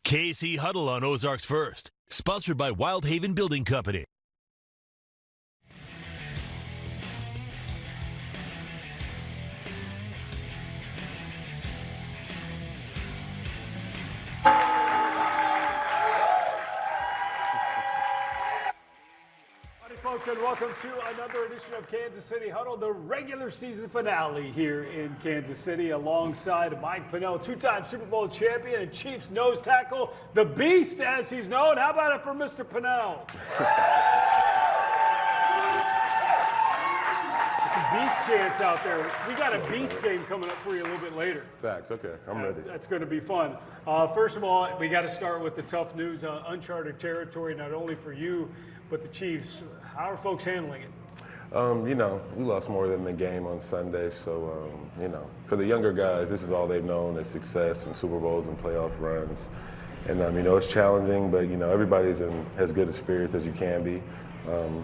KC Huddle on Ozarks First, sponsored by Wild Haven Building Company. folks, and welcome to another edition of Kansas City Huddle, the regular season finale here in Kansas City, alongside Mike Pennell, two-time Super Bowl champion and Chiefs nose tackle, the Beast, as he's known. How about it for Mr. Pennell? Beast chants out there. We got a Beast game coming up for you a little bit later. Facts. Okay, I'm ready. That's going to be fun. First of all, we got to start with the tough news. Uncharted territory, not only for you, but the Chiefs. How are folks handling it? You know, we lost more than the game on Sunday, so, you know, for the younger guys, this is all they've known is success and Super Bowls and playoff runs. And, you know, it's challenging, but, you know, everybody's in as good a spirits as you can be.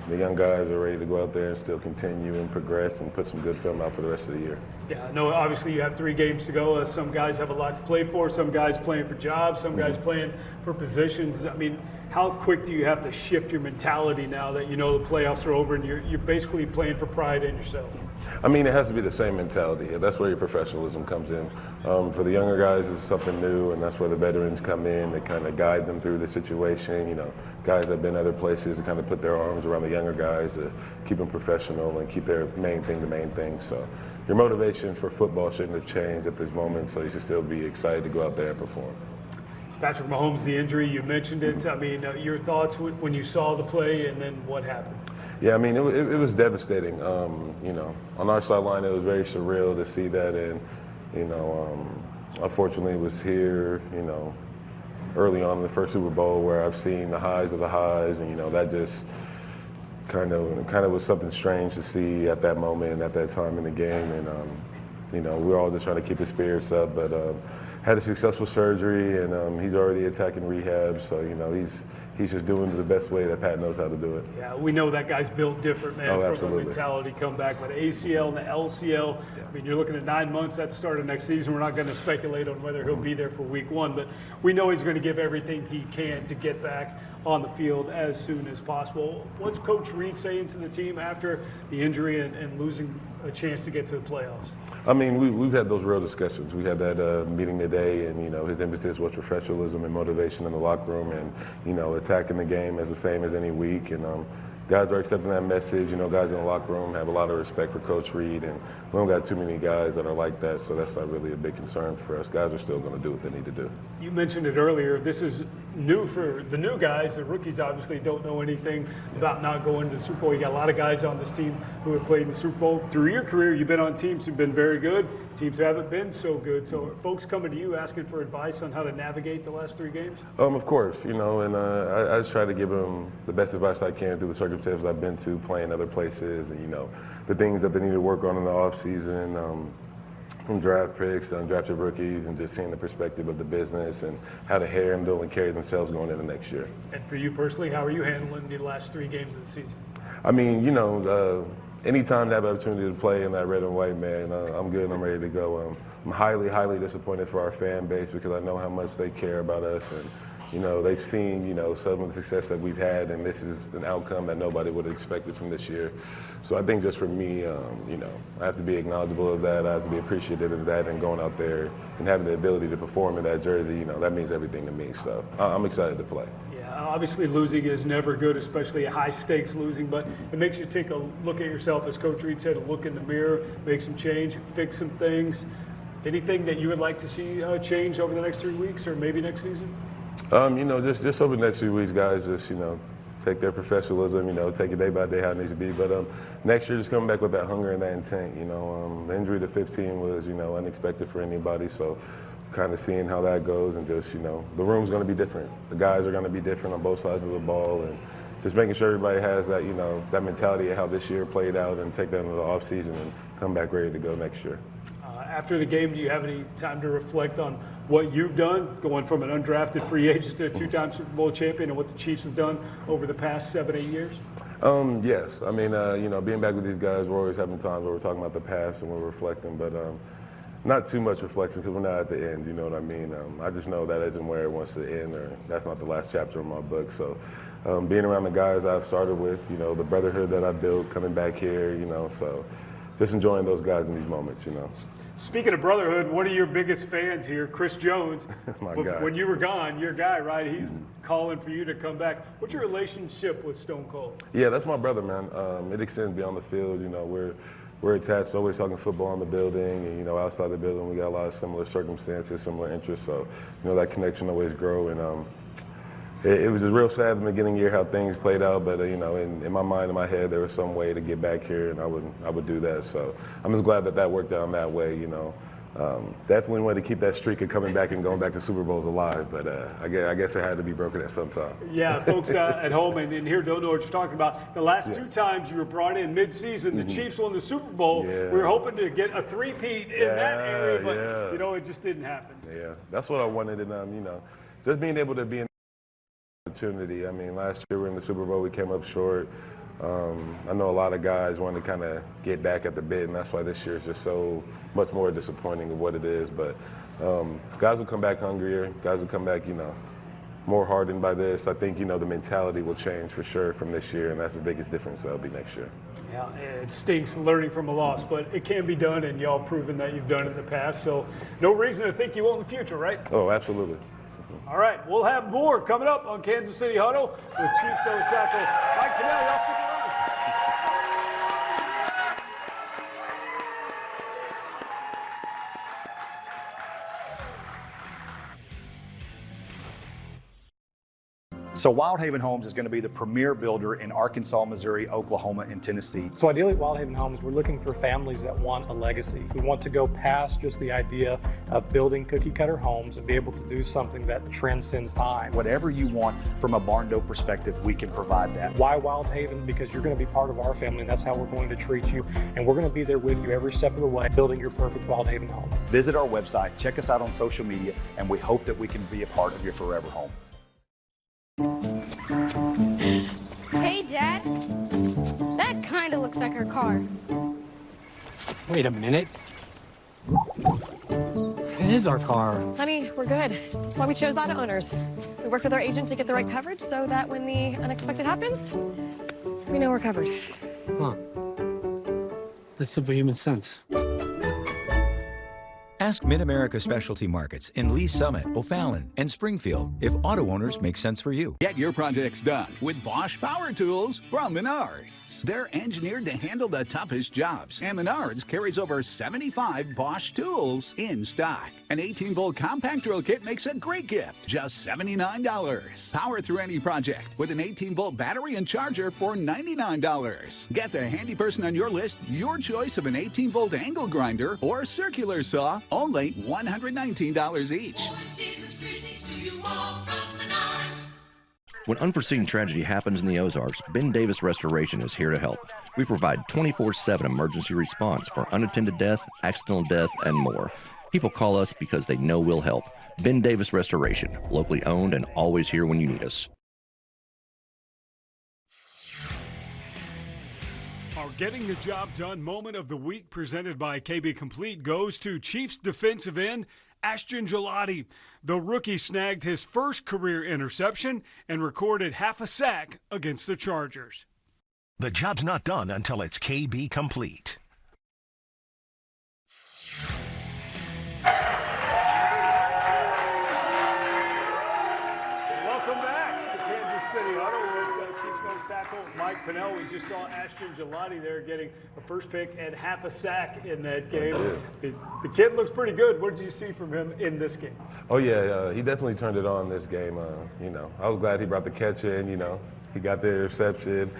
The young guys are ready to go out there and still continue and progress and put some good film out for the rest of the year. Yeah, no, obviously you have 3 games to go. Some guys have a lot to play for. Some guys playing for jobs. Some guys playing for positions. I mean, how quick do you have to shift your mentality now that you know the playoffs are over and you're basically playing for pride in yourself? I mean, it has to be the same mentality. That's where your professionalism comes in. For the younger guys, it's something new, and that's where the veterans come in. They kind of guide them through the situation. You know, guys that have been other places to kind of put their arms around the younger guys to keep them professional and keep their main thing the main thing. So your motivation for football shouldn't have changed at this moment, so you should still be excited to go out there and perform. Patrick Mahomes, the injury, you mentioned it. I mean, your thoughts when you saw the play and then what happened? Yeah, I mean, it was devastating. You know, on our sideline, it was very surreal to see that. And, you know, unfortunately, it was here, you know, early on in the first Super Bowl where I've seen the highs of the highs. And, you know, that just kind of was something strange to see at that moment and at that time in the game. And, you know, we're all just trying to keep his spirits up. But had a successful surgery, and he's already attacking rehab. So, you know, he's just doing it the best way that Pat knows how to do it. Yeah, we know that guy's built different, man, from absolutely. a mentality comeback. But ACL and the LCL, I mean, you're looking at 9 months at the start of next season. We're not going to speculate on whether he'll be there for week 1, but we know he's going to give everything he can to get back on the field as soon as possible. What's Coach Reed saying to the team after the injury and losing a chance to get to the playoffs? I mean, we've had those real discussions. We had that meeting today, and, you know, his emphasis was professionalism and motivation in the locker room and, you know, attacking the game as the same as any week. And guys are accepting that message. You know, guys in the locker room have a lot of respect for Coach Reed, and we don't got too many guys that are like that, so that's not really a big concern for us. Guys are still going to do what they need to do. You mentioned it earlier. This is new for the new guys. The rookies obviously don't know anything about not going to the Super Bowl. You got a lot of guys on this team who have played in the Super Bowl. Through your career, you've been on teams who've been very good, teams who haven't been so good. So are folks coming to you asking for advice on how to navigate the last 3 games? Of course, you know, and I just try to give them the best advice I can through the circumstances I've been to, playing other places, and, you know, the things that they need to work on in the offseason, from draft picks, undrafted rookies, and just seeing the perspective of the business and how to handle and carry themselves going into next year. And for you personally, how are you handling the last 3 games of the season? I mean, you know, anytime they have an opportunity to play in that red and white, man, I'm good and I'm ready to go. I'm highly, highly disappointed for our fan base because I know how much they care about us, and, you know, they've seen, you know, some of the success that we've had, and this is an outcome that nobody would have expected from this year. So I think just for me, you know, I have to be acknowledgeable of that. I have to be appreciative of that, and going out there and having the ability to perform in that jersey, you know, that means everything to me. So I'm excited to play. Obviously, losing is never good, especially a high-stakes losing, but it makes you take a look at yourself, as Coach Reed said, a look in the mirror, make some change, fix some things. Anything that you would like to see change over the next 3 weeks or maybe next season? You know, just over the next few weeks, guys, just, you know, take their professionalism, you know, take it day by day how it needs to be. But next year, just coming back with that hunger and that intent. You know, the injury to 15 was, you know, unexpected for anybody. So kind of seeing how that goes, and just, you know, the room's going to be different. The guys are going to be different on both sides of the ball, and just making sure everybody has that, you know, that mentality of how this year played out, and take that into the offseason and come back ready to go next year. After the game, do you have any time to reflect on what you've done, going from an undrafted free agent to a 2-time Super Bowl champion, and what the Chiefs have done over the past 7-8 years? Yes. I mean, you know, being back with these guys, we're always having times where we're talking about the past and we're reflecting, but not too much reflection because we're not at the end, you know what I mean? I just know that isn't where it wants to end, or that's not the last chapter of my book. So being around the guys I've started with, you know, the brotherhood that I built coming back here, you know, so just enjoying those guys in these moments, you know. Speaking of brotherhood, one of your biggest fans here, Chris Jones, My guy. when you were gone, your guy, right? He's calling for you to come back. What's your relationship with Stone Cold? Yeah, that's my brother, man. It extends beyond the field. You know, we're attached, always talking football in the building, and, you know, outside the building, we got a lot of similar circumstances, similar interests. So, you know, that connection always grow. And it was just real sad in the beginning of the year how things played out, but, you know, in my mind, in my head, there was some way to get back here, and I would do that. So I'm just glad that worked out in that way, you know. Definitely wanted to keep that streak of coming back and going back to Super Bowls alive, but I guess it had to be broken at some time. Yeah, folks at home and here don't know what you're talking about. The last two times you were brought in mid-season, the Chiefs won the Super Bowl. Yeah. We were hoping to get a three-peat in that area, but, you know, it just didn't happen. Yeah, that's what I wanted, and, you know, just being able to be in opportunity. I mean, last year we were in the Super Bowl, we came up short. I know a lot of guys want to kind of get back at the bit, and that's why this year is just so much more disappointing of what it is. But guys will come back hungrier. Guys will come back, you know, more hardened by this. I think, you know, the mentality will change for sure from this year, and that's the biggest difference that'll be next year. Yeah, it stinks learning from a loss, but it can be done, and y'all proven that you've done it in the past. So no reason to think you won't in the future, right? Oh, absolutely. All right, we'll have more coming up on Kansas City Huddle with Chief Nose Tackle Mike Pennell. Y'all stick around. So Wildhaven Homes is going to be the premier builder in Arkansas, Missouri, Oklahoma, and Tennessee. So ideally at Wildhaven Homes, we're looking for families that want a legacy. We want to go past just the idea of building cookie cutter homes and be able to do something that transcends time. Whatever you want from a barn door perspective, we can provide that. Why Wildhaven? Because you're going to be part of our family, and that's how we're going to treat you. And we're going to be there with you every step of the way, building your perfect Wildhaven home. Visit our website, check us out on social media, and we hope that we can be a part of your forever home. Hey, Dad. That kind of looks like our car. Wait a minute. It is our car. Honey, we're good. That's why we chose auto owners. We worked with our agent to get the right coverage so that when the unexpected happens, we know we're covered. Huh. That's simple human sense. Ask Mid-America Specialty Markets in Lee Summit, O'Fallon, and Springfield if auto owners make sense for you. Get your projects done with Bosch Power Tools from Menards. They're engineered to handle the toughest jobs, and Menards carries over 75 Bosch tools in stock. An 18-volt compact drill kit makes a great gift, just $79. Power through any project with an 18-volt battery and charger for $99. Get the handy person on your list your choice of an 18-volt angle grinder or circular saw, only $119 each. When unforeseen tragedy happens in the Ozarks, Ben Davis Restoration is here to help. We provide 24/7 emergency response for unattended death, accidental death, and more. People call us because they know we'll help. Ben Davis Restoration, locally owned and always here when you need us. Our Getting the Job Done moment of the week presented by KB Complete goes to Chiefs defensive end Ashton Gelati. The rookie snagged his first career interception and recorded half a sack against the Chargers. The job's not done until it's KB Complete. Welcome back to Kansas City Huddle with Chiefs nose tackle Mike Pennell. We just saw Ashton Gelati there getting a first pick and half a sack in that game. The kid looks pretty good. What did you see from him in this game? Oh, yeah, he definitely turned it on this game. You know, I was glad he brought the catch in, you know. He got the interception.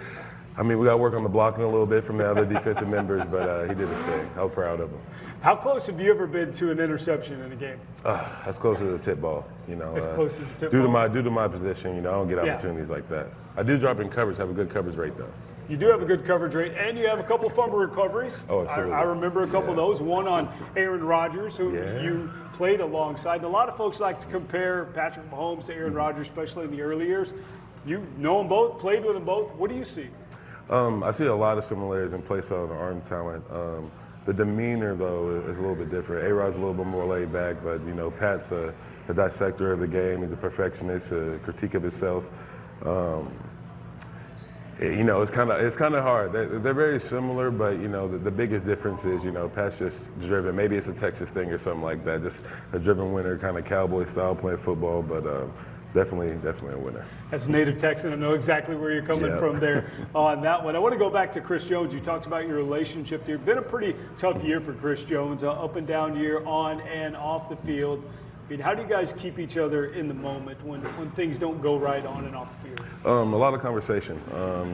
I mean, we got to work on the blocking a little bit from the other defensive members, but he did his thing. I was proud of him. How close have you ever been to an interception in a game? As close as a tip ball, you know. As close as a tip ball? Due to my position, you know, I don't get opportunities like that. I do drop in coverage, have a good coverage rate, though. You do have a good coverage rate, and you have a couple fumble recoveries. Oh, absolutely. I remember a couple of those. One on Aaron Rodgers, who you played alongside. And a lot of folks like to compare Patrick Mahomes to Aaron Rodgers, especially in the early years. You know them both, played with them both. What do you see? I see a lot of similarities in play style and arm talent. The demeanor, though, is a little bit different. A-Rod's a little bit more laid back, but, you know, Pat's a dissector of the game. He's a perfectionist, a critique of himself. You know, it's kind of hard. They're very similar, but you know, the biggest difference is, you know, Pat's just driven. Maybe it's a Texas thing or something like that. Just a driven winner, kind of cowboy style playing football, but definitely a winner. As a native Texan, I know exactly where you're coming from there on that one. I want to go back to Chris Jones. You talked about your relationship there. Been a pretty tough year for Chris Jones, up and down year on and off the field. I mean, how do you guys keep each other in the moment when things don't go right on and off the field? A lot of conversation.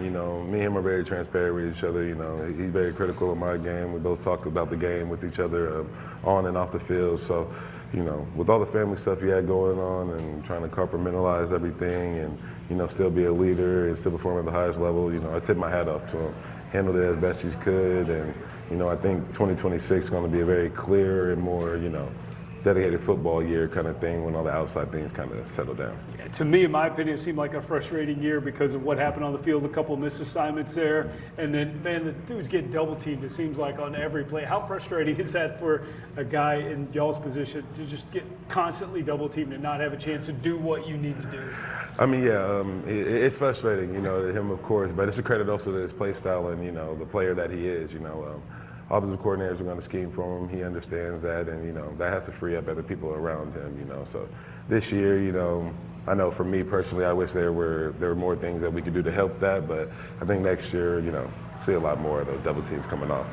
You know, me and him are very transparent with each other. You know, he's very critical of my game. We both talk about the game with each other on and off the field. So, you know, with all the family stuff he had going on and trying to compartmentalize everything and, you know, still be a leader and still perform at the highest level, you know, I tip my hat off to him. Handled it as best he could. And, you know, I think 2026 is going to be a very clear and more, you know, dedicated football year kind of thing when all the outside things kind of settle down. Yeah, to me, in my opinion, it seemed like a frustrating year because of what happened on the field, a couple of missed assignments there, and then, man, the dudes get double teamed, it seems like, on every play. How frustrating is that for a guy in y'all's position to just get constantly double teamed and not have a chance to do what you need to do? I mean, yeah, it's frustrating, you know, to him, of course, but it's a credit also to his play style and, you know, the player that he is, you know. Offensive coordinators are going to scheme for him. He understands that, and you know that has to free up other people around him. You know, so this year, you know, I know for me personally, I wish there were more things that we could do to help that. But I think next year, you know, see a lot more of those double teams coming off.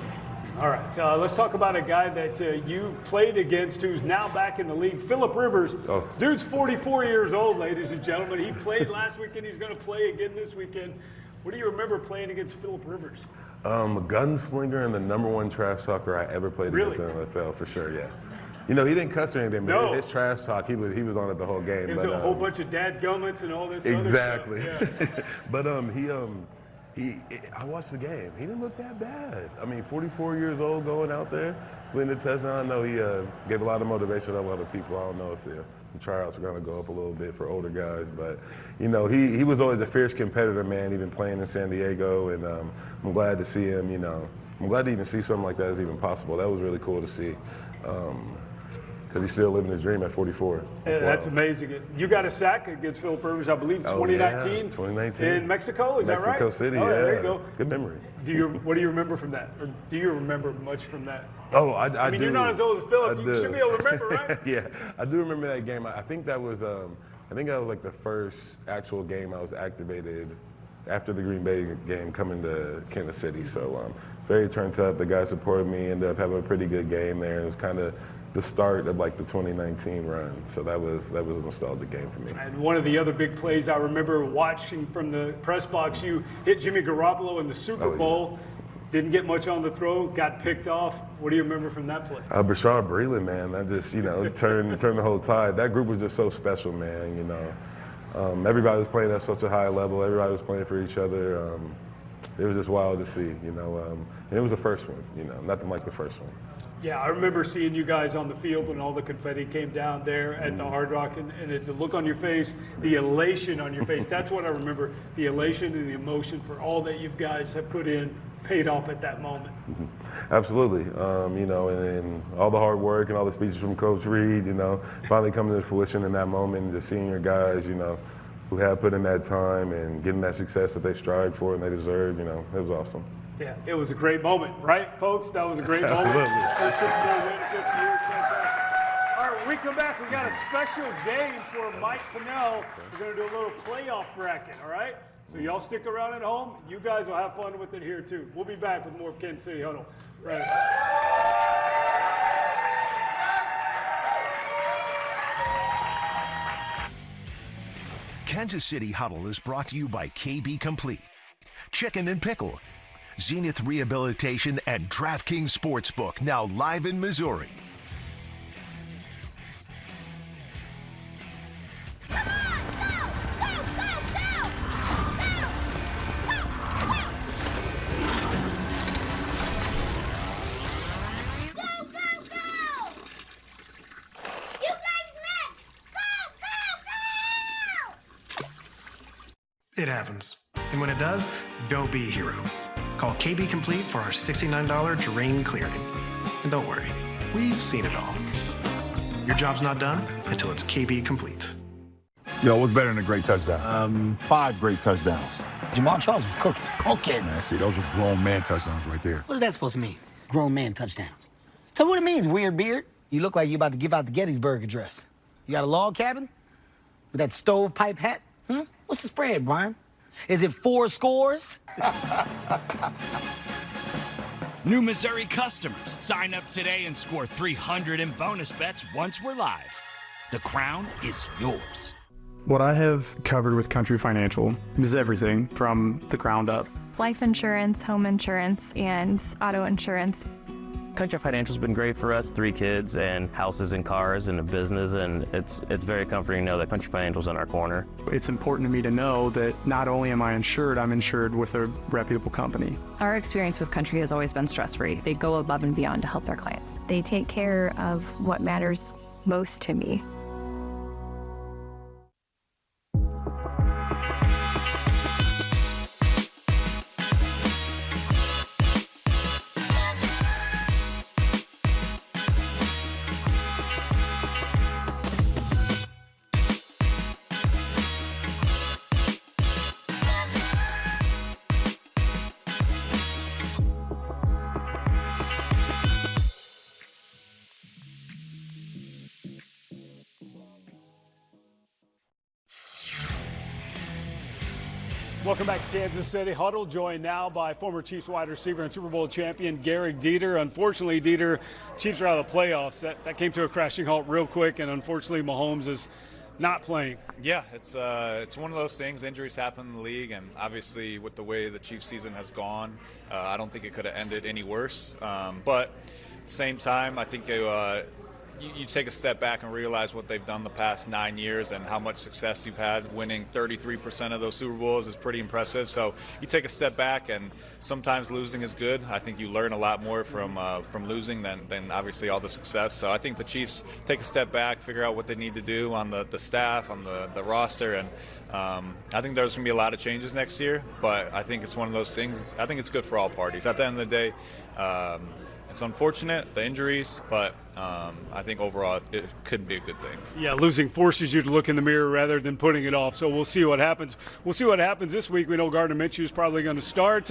All right, let's talk about a guy that you played against who's now back in the league, Phillip Rivers. Oh. Dude's 44 years old, ladies and gentlemen. He played last weekend. He's going to play again this weekend. What do you remember playing against Phillip Rivers? A gunslinger and the #1 trash talker I ever played against in the NFL, for sure, yeah. You know, he didn't cuss or anything, but his trash talk, he was on it the whole game. There's a whole bunch of dadgummits and all this exactly. other stuff. Yeah. But I watched the game. He didn't look that bad. I mean, 44 years old going out there, playing the touchdown. I know he gave a lot of motivation to a lot of people. I don't know if the tryouts are going to go up a little bit for older guys, but you know, he was always a fierce competitor, man, even playing in San Diego, and I'm glad to see him, you know, I'm glad to even see something like that is even possible. That was really cool to see, because he's still living his dream at 44. That's amazing. You got a sack against Phillip Rivers, I believe, 2019? Yeah, 2019. In Mexico, is that right? Mexico City, yeah. There you go. Good memory. What do you remember from that? Or do you remember much from that? Oh, I mean, do. You're not as old as Phillip. You should be able to remember, right? Yeah, I do remember that game. I think that was like the first actual game I was activated after the Green Bay game coming to Kansas City. So very turned up. The guys supported me. Ended up having a pretty good game there. It was kind of the start of like the 2019 run. So that was a nostalgic game for me. And one of the other big plays I remember watching from the press box, you hit Jimmy Garoppolo in the Super Bowl. Didn't get much on the throw, got picked off. What do you remember from that play? Brashard Breeland, man, that just, you know, turned the whole tide. That group was just so special, man, you know. Everybody was playing at such a high level. Everybody was playing for each other. It was just wild to see, you know. And it was the first one, you know, nothing like the first one. Yeah, I remember seeing you guys on the field when all the confetti came down there at the Hard Rock, and it's the look on your face, the elation on your face. That's what I remember, the elation and the emotion for all that you guys have put in, paid off at that moment. Absolutely. You know, and all the hard work and all the speeches from Coach Reed, you know, finally coming to fruition in that moment, and just seeing your guys, you know, who have put in that time and getting that success that they strive for and they deserve, you know, it was awesome. Yeah, it was a great moment, right, folks? That was a great moment. First Super Bowl win, 50 years, fantastic. All right, when we come back, we got a special game for Mike Pennell. We're going to do a little playoff bracket, all right? So y'all stick around at home. You guys will have fun with it here, too. We'll be back with more of KC Huddle. Right. Kansas City Huddle is brought to you by KB Complete, Chicken and Pickle, Zenith Rehabilitation, and DraftKings Sportsbook, now live in Missouri. It happens. And when it does, don't be a hero. Call KB Complete for our $69 drain clearing. And don't worry, we've seen it all. Your job's not done until it's KB Complete. Yo, what's better than a great touchdown? 5 great touchdowns. Jamal Charles was cooking. Man, see, those are grown man touchdowns right there. What is that supposed to mean? Grown man touchdowns. Tell me what it means, weird beard. You look like you about to give out the Gettysburg Address. You got a log cabin? With that stovepipe hat? What's the spread, Brian? Is it 4 scores? New Missouri customers, sign up today and score $300 in bonus bets once we're live. The crown is yours. What I have covered with Country Financial is everything from the ground up. Life insurance, home insurance, and auto insurance. Country Financial's been great for us. 3 kids and houses and cars and a business, and it's very comforting to know that Country Financial's in our corner. It's important to me to know that not only am I insured, I'm insured with a reputable company. Our experience with Country has always been stress-free. They go above and beyond to help their clients. They take care of what matters most to me. Welcome back to Kansas City Huddle, joined now by former Chiefs wide receiver and Super Bowl champion Garrick Dieter. Unfortunately, Dieter, Chiefs are out of the playoffs. That came to a crashing halt real quick, and unfortunately Mahomes is not playing. Yeah, it's one of those things. Injuries happen in the league, and obviously with the way the Chiefs season has gone, I don't think it could have ended any worse. But at the same time, I think you take a step back and realize what they've done the past 9 years and how much success you've had. Winning 33% of those Super Bowls is pretty impressive. So you take a step back, and sometimes losing is good. I think you learn a lot more from losing than obviously all the success. So I think the Chiefs take a step back, figure out what they need to do on the staff, on the roster, and I think there's going to be a lot of changes next year. But I think it's one of those things. I think it's good for all parties. At the end of the day, it's unfortunate, the injuries, but I think overall it could be a good thing. Yeah, losing forces you to look in the mirror rather than putting it off. So we'll see what happens. We'll see what happens this week. We know Gardner Minshew is probably going to start.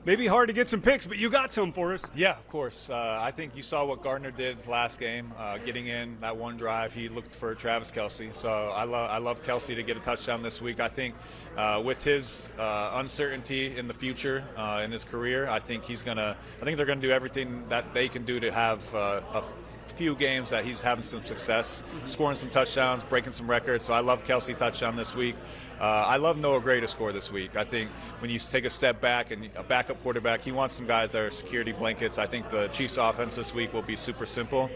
Maybe hard to get some picks, but you got some for us. Yeah, of course. I think you saw what Gardner did last game, getting in that one drive. He looked for Travis Kelce. So I love Kelce to get a touchdown this week. I think with his uncertainty in the future in his career, I think they're going to do everything that they can do to have a few games that he's having some success, scoring some touchdowns, breaking some records. So I love Kelce touchdown this week. I love Noah Gray to score this week. I think when you take a step back and a backup quarterback, he wants some guys that are security blankets. I think the Chiefs offense this week will be super simple.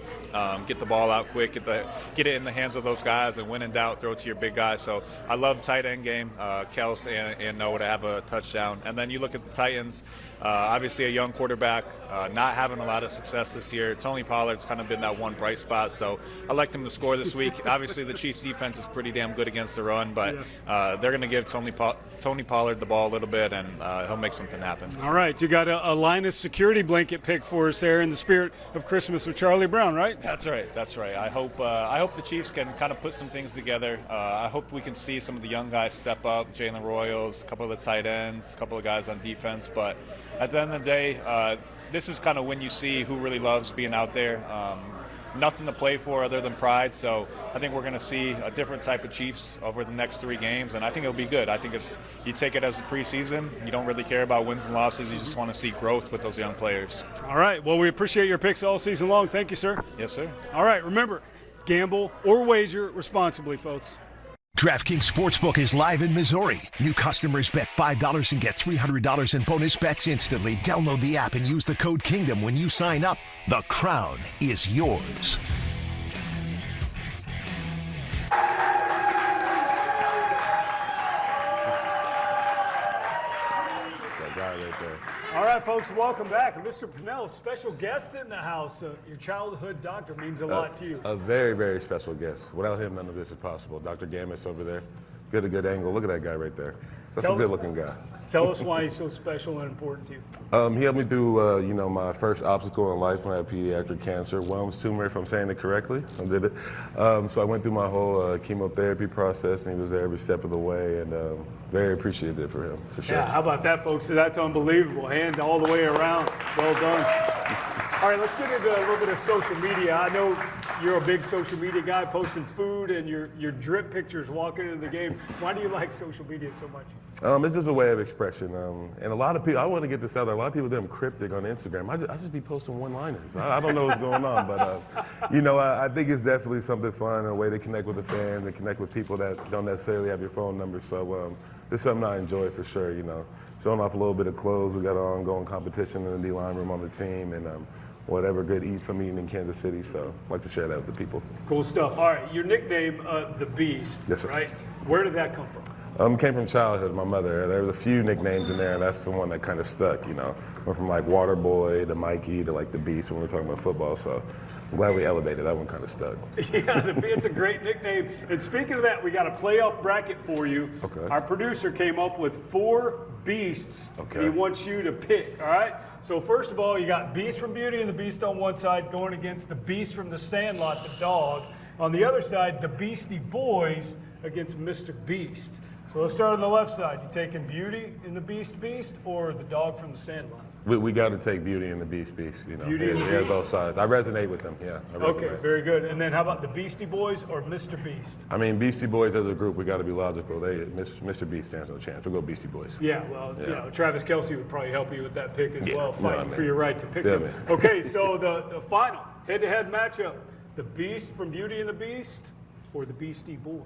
Get the ball out quick, get it in the hands of those guys, and when in doubt, throw it to your big guys. So I love tight end game, Kels and Noah to have a touchdown. And then you look at the Titans, obviously a young quarterback, not having a lot of success this year. Tony Pollard's kind of been that one bright spot, so I like them to score this week. Obviously the Chiefs defense is pretty damn good against the run, but they're going to give Tony Pollard the ball a little bit, and he'll make something happen. All right, you got a Linus security blanket pick for us there in the spirit of Christmas with Charlie Brown, right? That's right. I hope the Chiefs can kind of put some things together. I hope we can see some of the young guys step up, Jalen Royals, a couple of the tight ends, a couple of guys on defense, but at the end of the day, this is kind of when you see who really loves being out there. Nothing to play for other than pride, so I think we're going to see a different type of Chiefs over the next 3 games, and I think it'll be good. I think you take it as a preseason. You don't really care about wins and losses. You just want to see growth with those young players. All right. Well, we appreciate your picks all season long. Thank you, sir. Yes, sir. All right. Remember, gamble or wager responsibly, folks. DraftKings Sportsbook is live in Missouri. New customers bet $5 and get $300 in bonus bets instantly. Download the app and use the code KINGDOM when you sign up. The crown is yours. All right, folks, welcome back. Mr. Pennell, special guest in the house. Your childhood doctor means a lot to you. A very, very special guest. Without him, none of this is possible. Dr. Gamis over there, get a good angle. Look at that guy right there. That's a good-looking guy. Tell us why he's so special and important to you. He helped me through, my first obstacle in life when I had pediatric cancer, Wilms tumor, if I'm saying it correctly. I did it. So I went through my whole chemotherapy process, and he was there every step of the way, and very appreciative for him, for sure. Yeah, how about that, folks? So that's unbelievable. Hand all the way around. Well done. All right, let's get into a little bit of social media. I know you're a big social media guy, posting food and your drip pictures walking into the game. Why do you like social media so much? It's just a way of expression. And a lot of people, I want to get this out there, a lot of people, they're cryptic on Instagram. I just be posting one-liners. I don't know what's going on, but, I think it's definitely something fun, a way to connect with the fans and connect with people that don't necessarily have your phone number. So this is something I enjoy for sure, Showing off a little bit of clothes. We got an ongoing competition in the D-line room on the team, and whatever good eats I'm eating in Kansas City, so I'd like to share that with the people. Cool stuff. All right, your nickname, The Beast, yes, sir. Right? Where did that come from? Came from childhood, my mother. There was a few nicknames in there, and that's the one that kind of stuck, Went from like Water Boy to Mikey to like The Beast when we were talking about football, so I'm glad we elevated. That one kind of stuck. Yeah, it's a great nickname. And speaking of that, we got a playoff bracket for you. Okay. Our producer came up with 4 beasts he wants you to pick, all right? So first of all, you got Beast from Beauty and the Beast on one side going against the Beast from the Sandlot, the dog. On the other side, the Beastie Boys against Mr. Beast. So let's start on the left side. You taking Beauty in the Beast or the dog from the Sandlot? We got to take Beauty and the Beast, Beauty and the Beast? Both sides. I resonate with them, yeah. Okay, very good. And then how about the Beastie Boys or Mr. Beast? I mean, Beastie Boys as a group, we got to be logical. Mr. Beast stands no chance. We'll go Beastie Boys. Yeah, well, Travis Kelce would probably help you with that pick as well, fighting for your right to pick Yeah, them. man. Okay, so the final head-to-head matchup, the Beast from Beauty and the Beast or the Beastie Boys?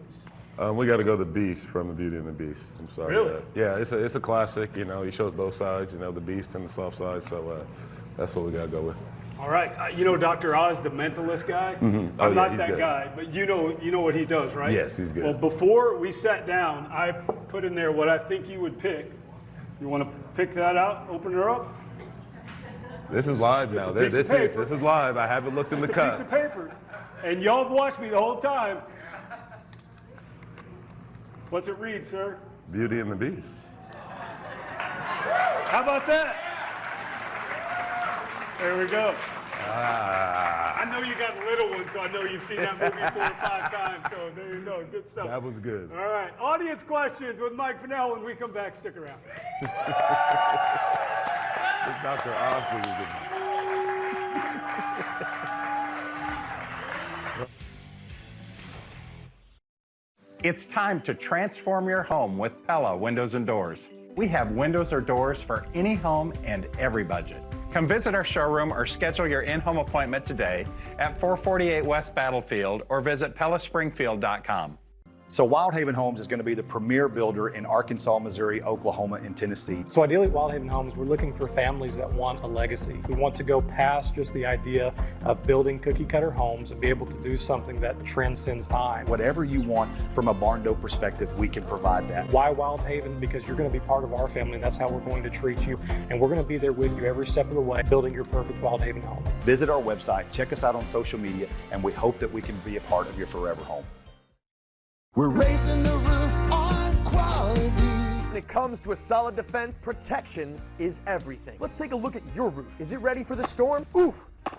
We got to go the Beast from the Beauty and the Beast. I'm sorry. Really? Yeah, it's a classic. He shows both sides. The Beast and the soft side. So that's what we got to go with. All right. Dr. Oz, the mentalist guy. Mm-hmm. I'm not he's that good. guy, but you know what he does, right? Yes, he's good. Well, before we sat down, I put in there what I think you would pick. You want to pick that out? Open her up. This is live now. This is live. I haven't looked in the cup. It's a piece of paper, and y'all have watched me the whole time. What's it read, sir? Beauty and the Beast. How about that? There we go. I know you got little ones, so I know you've seen that movie 4 or 5 times, so there you go. Good stuff. That was good. All right, audience questions with Mike Pennell. When we come back, stick around. Dr. Oz. It's time to transform your home with Pella Windows and Doors. We have windows or doors for any home and every budget. Come visit our showroom or schedule your in-home appointment today at 448 West Battlefield or visit PellaSpringfield.com. So Wildhaven Homes is going to be the premier builder in Arkansas, Missouri, Oklahoma, and Tennessee. So ideally at Wildhaven Homes, we're looking for families that want a legacy. We want to go past just the idea of building cookie cutter homes and be able to do something that transcends time. Whatever you want from a barn door perspective, we can provide that. Why Wildhaven? Because you're going to be part of our family, and that's how we're going to treat you. And we're going to be there with you every step of the way, building your perfect Wildhaven home. Visit our website, check us out on social media, and we hope that we can be a part of your forever home. We're raising the roof on quality. When it comes to a solid defense, protection is everything. Let's take a look at your roof. Is it ready for the storm? Ooh!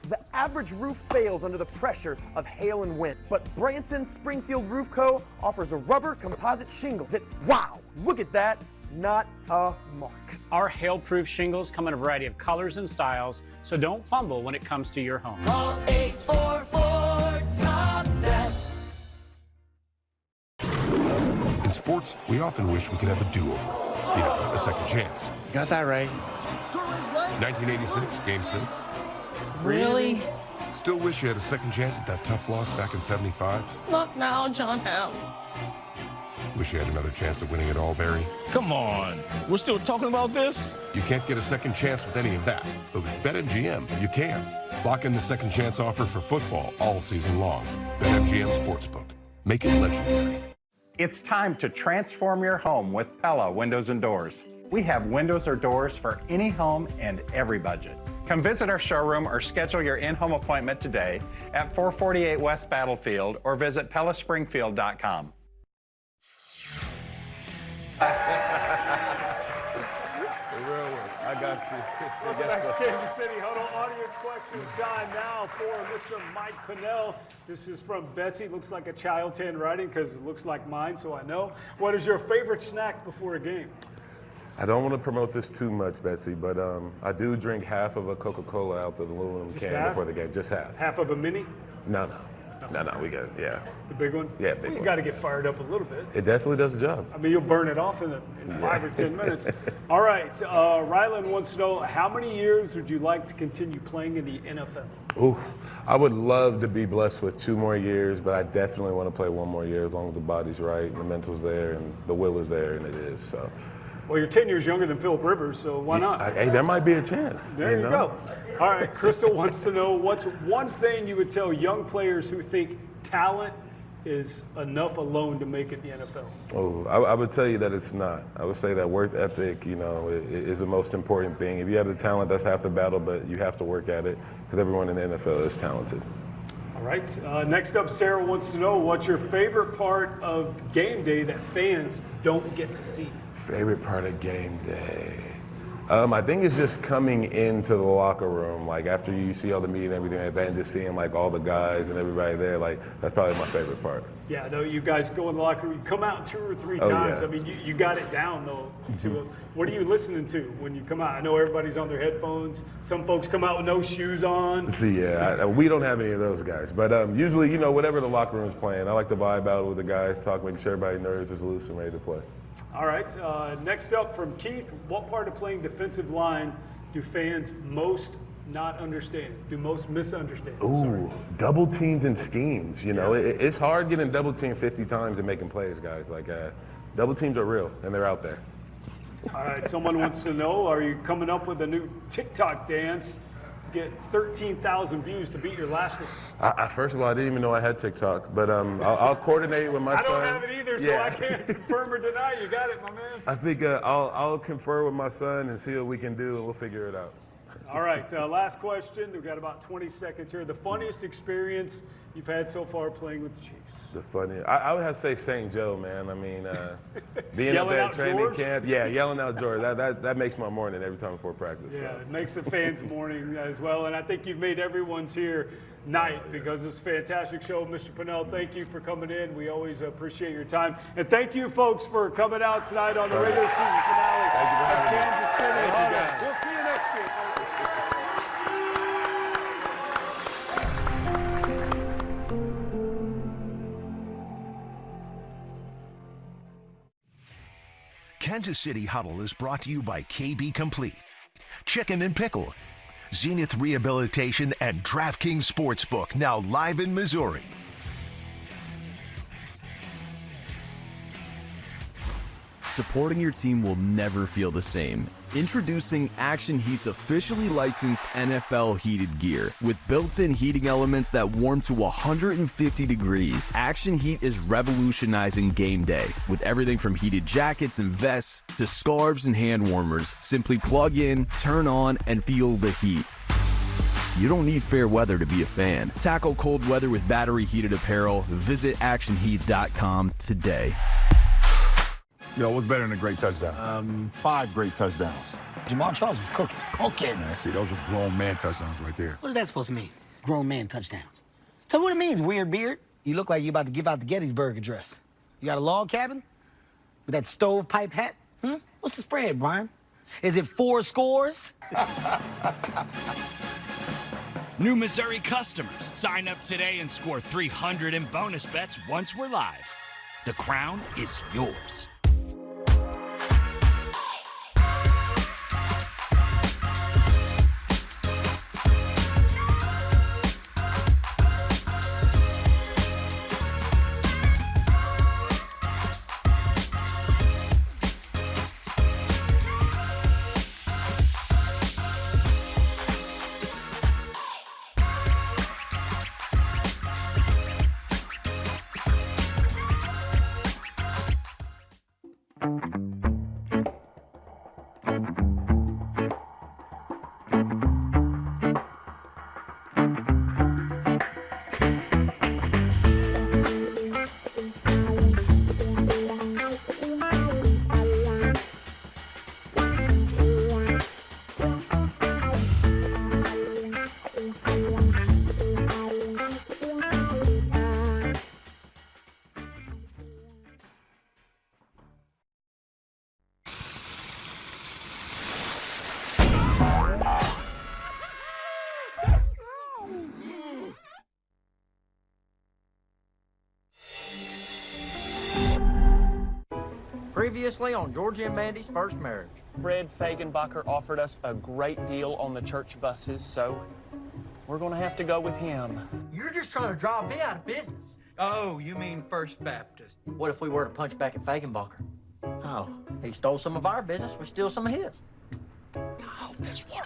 The average roof fails under the pressure of hail and wind. But Branson Springfield Roof Co. offers a rubber composite shingle that, wow, look at that, not a mark. Our hail-proof shingles come in a variety of colors and styles, so don't fumble when it comes to your home. Call 844-TOP-NET. In sports, we often wish we could have a do-over. A second chance. Got that right. 1986, Game 6. Really? Still wish you had a second chance at that tough loss back in 75? Not now, John Hamm. Wish you had another chance at winning it all, Barry? Come on. We're still talking about this? You can't get a second chance with any of that. But with BetMGM, you can. Lock in the second chance offer for football all season long. BetMGM Sportsbook. Make it legendary. It's time to transform your home with Pella Windows and Doors. We have windows or doors for any home and every budget. Come visit our showroom or schedule your in-home appointment today at 448 West Battlefield or visit PellaSpringfield.com. got you. That's Kansas City Huddle audience question time now for Mr. Mike Pennell. This is from Betsy. Looks like a child's handwriting because it looks like mine, so I know. What is your favorite snack before a game? I don't want to promote this too much, Betsy, but I do drink half of a Coca-Cola out the aluminum Just can half? before the game. Just half. Half of a mini? No, we got it. Yeah. The big one? Yeah, big You one. got to get fired up a little bit. It definitely does the job. I mean, you'll burn it off in 5 or 10 minutes. All right, Rylan wants to know, how many years would you like to continue playing in the NFL? Ooh, I would love to be blessed with 2 more years, but I definitely want to play 1 more year as long as the body's right, and the mental's there, and the will is there, and it is. So. Well, you're 10 years younger than Phillip Rivers, so why not? Hey, there might be a chance. There you go. All right, Crystal wants to know, what's one thing you would tell young players who think talent is enough alone to make it in the NFL? Oh, I would tell you that it's not. I would say that work ethic, is the most important thing. If you have the talent, that's half the battle, but you have to work at it because everyone in the NFL is talented. All right. Next up, Sarah wants to know, what's your favorite part of game day that fans don't get to see? Favorite part of game day? I think it's just coming into the locker room, like after you see all the media and everything like that, and just seeing like all the guys and everybody there. Like that's probably my favorite part. Yeah, I know you guys go in the locker room, you come out 2 or 3 Oh, times. yeah. I mean, you got it down though. What are you listening to when you come out? I know everybody's on their headphones. Some folks come out with no shoes on. See, we don't have any of those guys, but usually, whatever the locker room is playing, I like to vibe out with the guys, talk, make sure everybody nerves is loose and ready to play. All right. Next up from Keith, what part of playing defensive line do fans most not understand? Do most misunderstand? Ooh, double teams and schemes. It's hard getting double teamed 50 times and making plays, guys. Like double teams are real and they're out there. All right. Someone wants to know, are you coming up with a new TikTok dance to get 13,000 views to beat your last one? First of all, I didn't even know I had TikTok, but I'll coordinate with my son. I don't have it either, so I can't confirm or deny. You got it, my man. I think I'll confer with my son and see what we can do, and we'll figure it out. All right, last question. We've got about 20 seconds here. The funniest experience you've had so far playing with the Chiefs? The funniest, I would have to say St. Joe, man. I mean, being up Yelling there out at training George? camp, yelling out George. That makes my morning every time before practice. Yeah, So. it makes the fans' morning as well. And I think you've made everyone's here night because it's a fantastic show. Mr. Pennell, thank you for coming in. We always appreciate your time. And thank you, folks, for coming out tonight on the regular season finale of Kansas City Huddle. We'll see you next year, folks. Kansas City Huddle is brought to you by KB Complete, Chicken and Pickle, Zenith Rehabilitation, and DraftKings Sportsbook, now live in Missouri. Supporting your team will never feel the same. Introducing Action Heat's officially licensed NFL heated gear. With built-in heating elements that warm to 150 degrees, Action Heat is revolutionizing game day. With everything from heated jackets and vests to scarves and hand warmers, simply plug in, turn on, and feel the heat. You don't need fair weather to be a fan. Tackle cold weather with battery-heated apparel. Visit actionheat.com today. What's better than a great touchdown? 5 great touchdowns. Jamal Charles was cooking. Yeah, see, those are grown man touchdowns right there. What is that supposed to mean? Grown man touchdowns. Tell me what it means, weird beard. You look like you about to give out the Gettysburg Address. You got a log cabin? With that stovepipe hat? What's the spread, Brian? Is it 4 scores? New Missouri customers, sign up today and score $300 in bonus bets once we're live. The crown is yours. previously on Georgie and Mandy's first marriage. Fred Fagenbacher offered us a great deal on the church buses, so we're gonna have to go with him. You're just trying to drive me out of business. Oh, you mean First Baptist. What if we were to punch back at Fagenbacher? Oh, he stole some of our business, we steal some of his. I hope this works.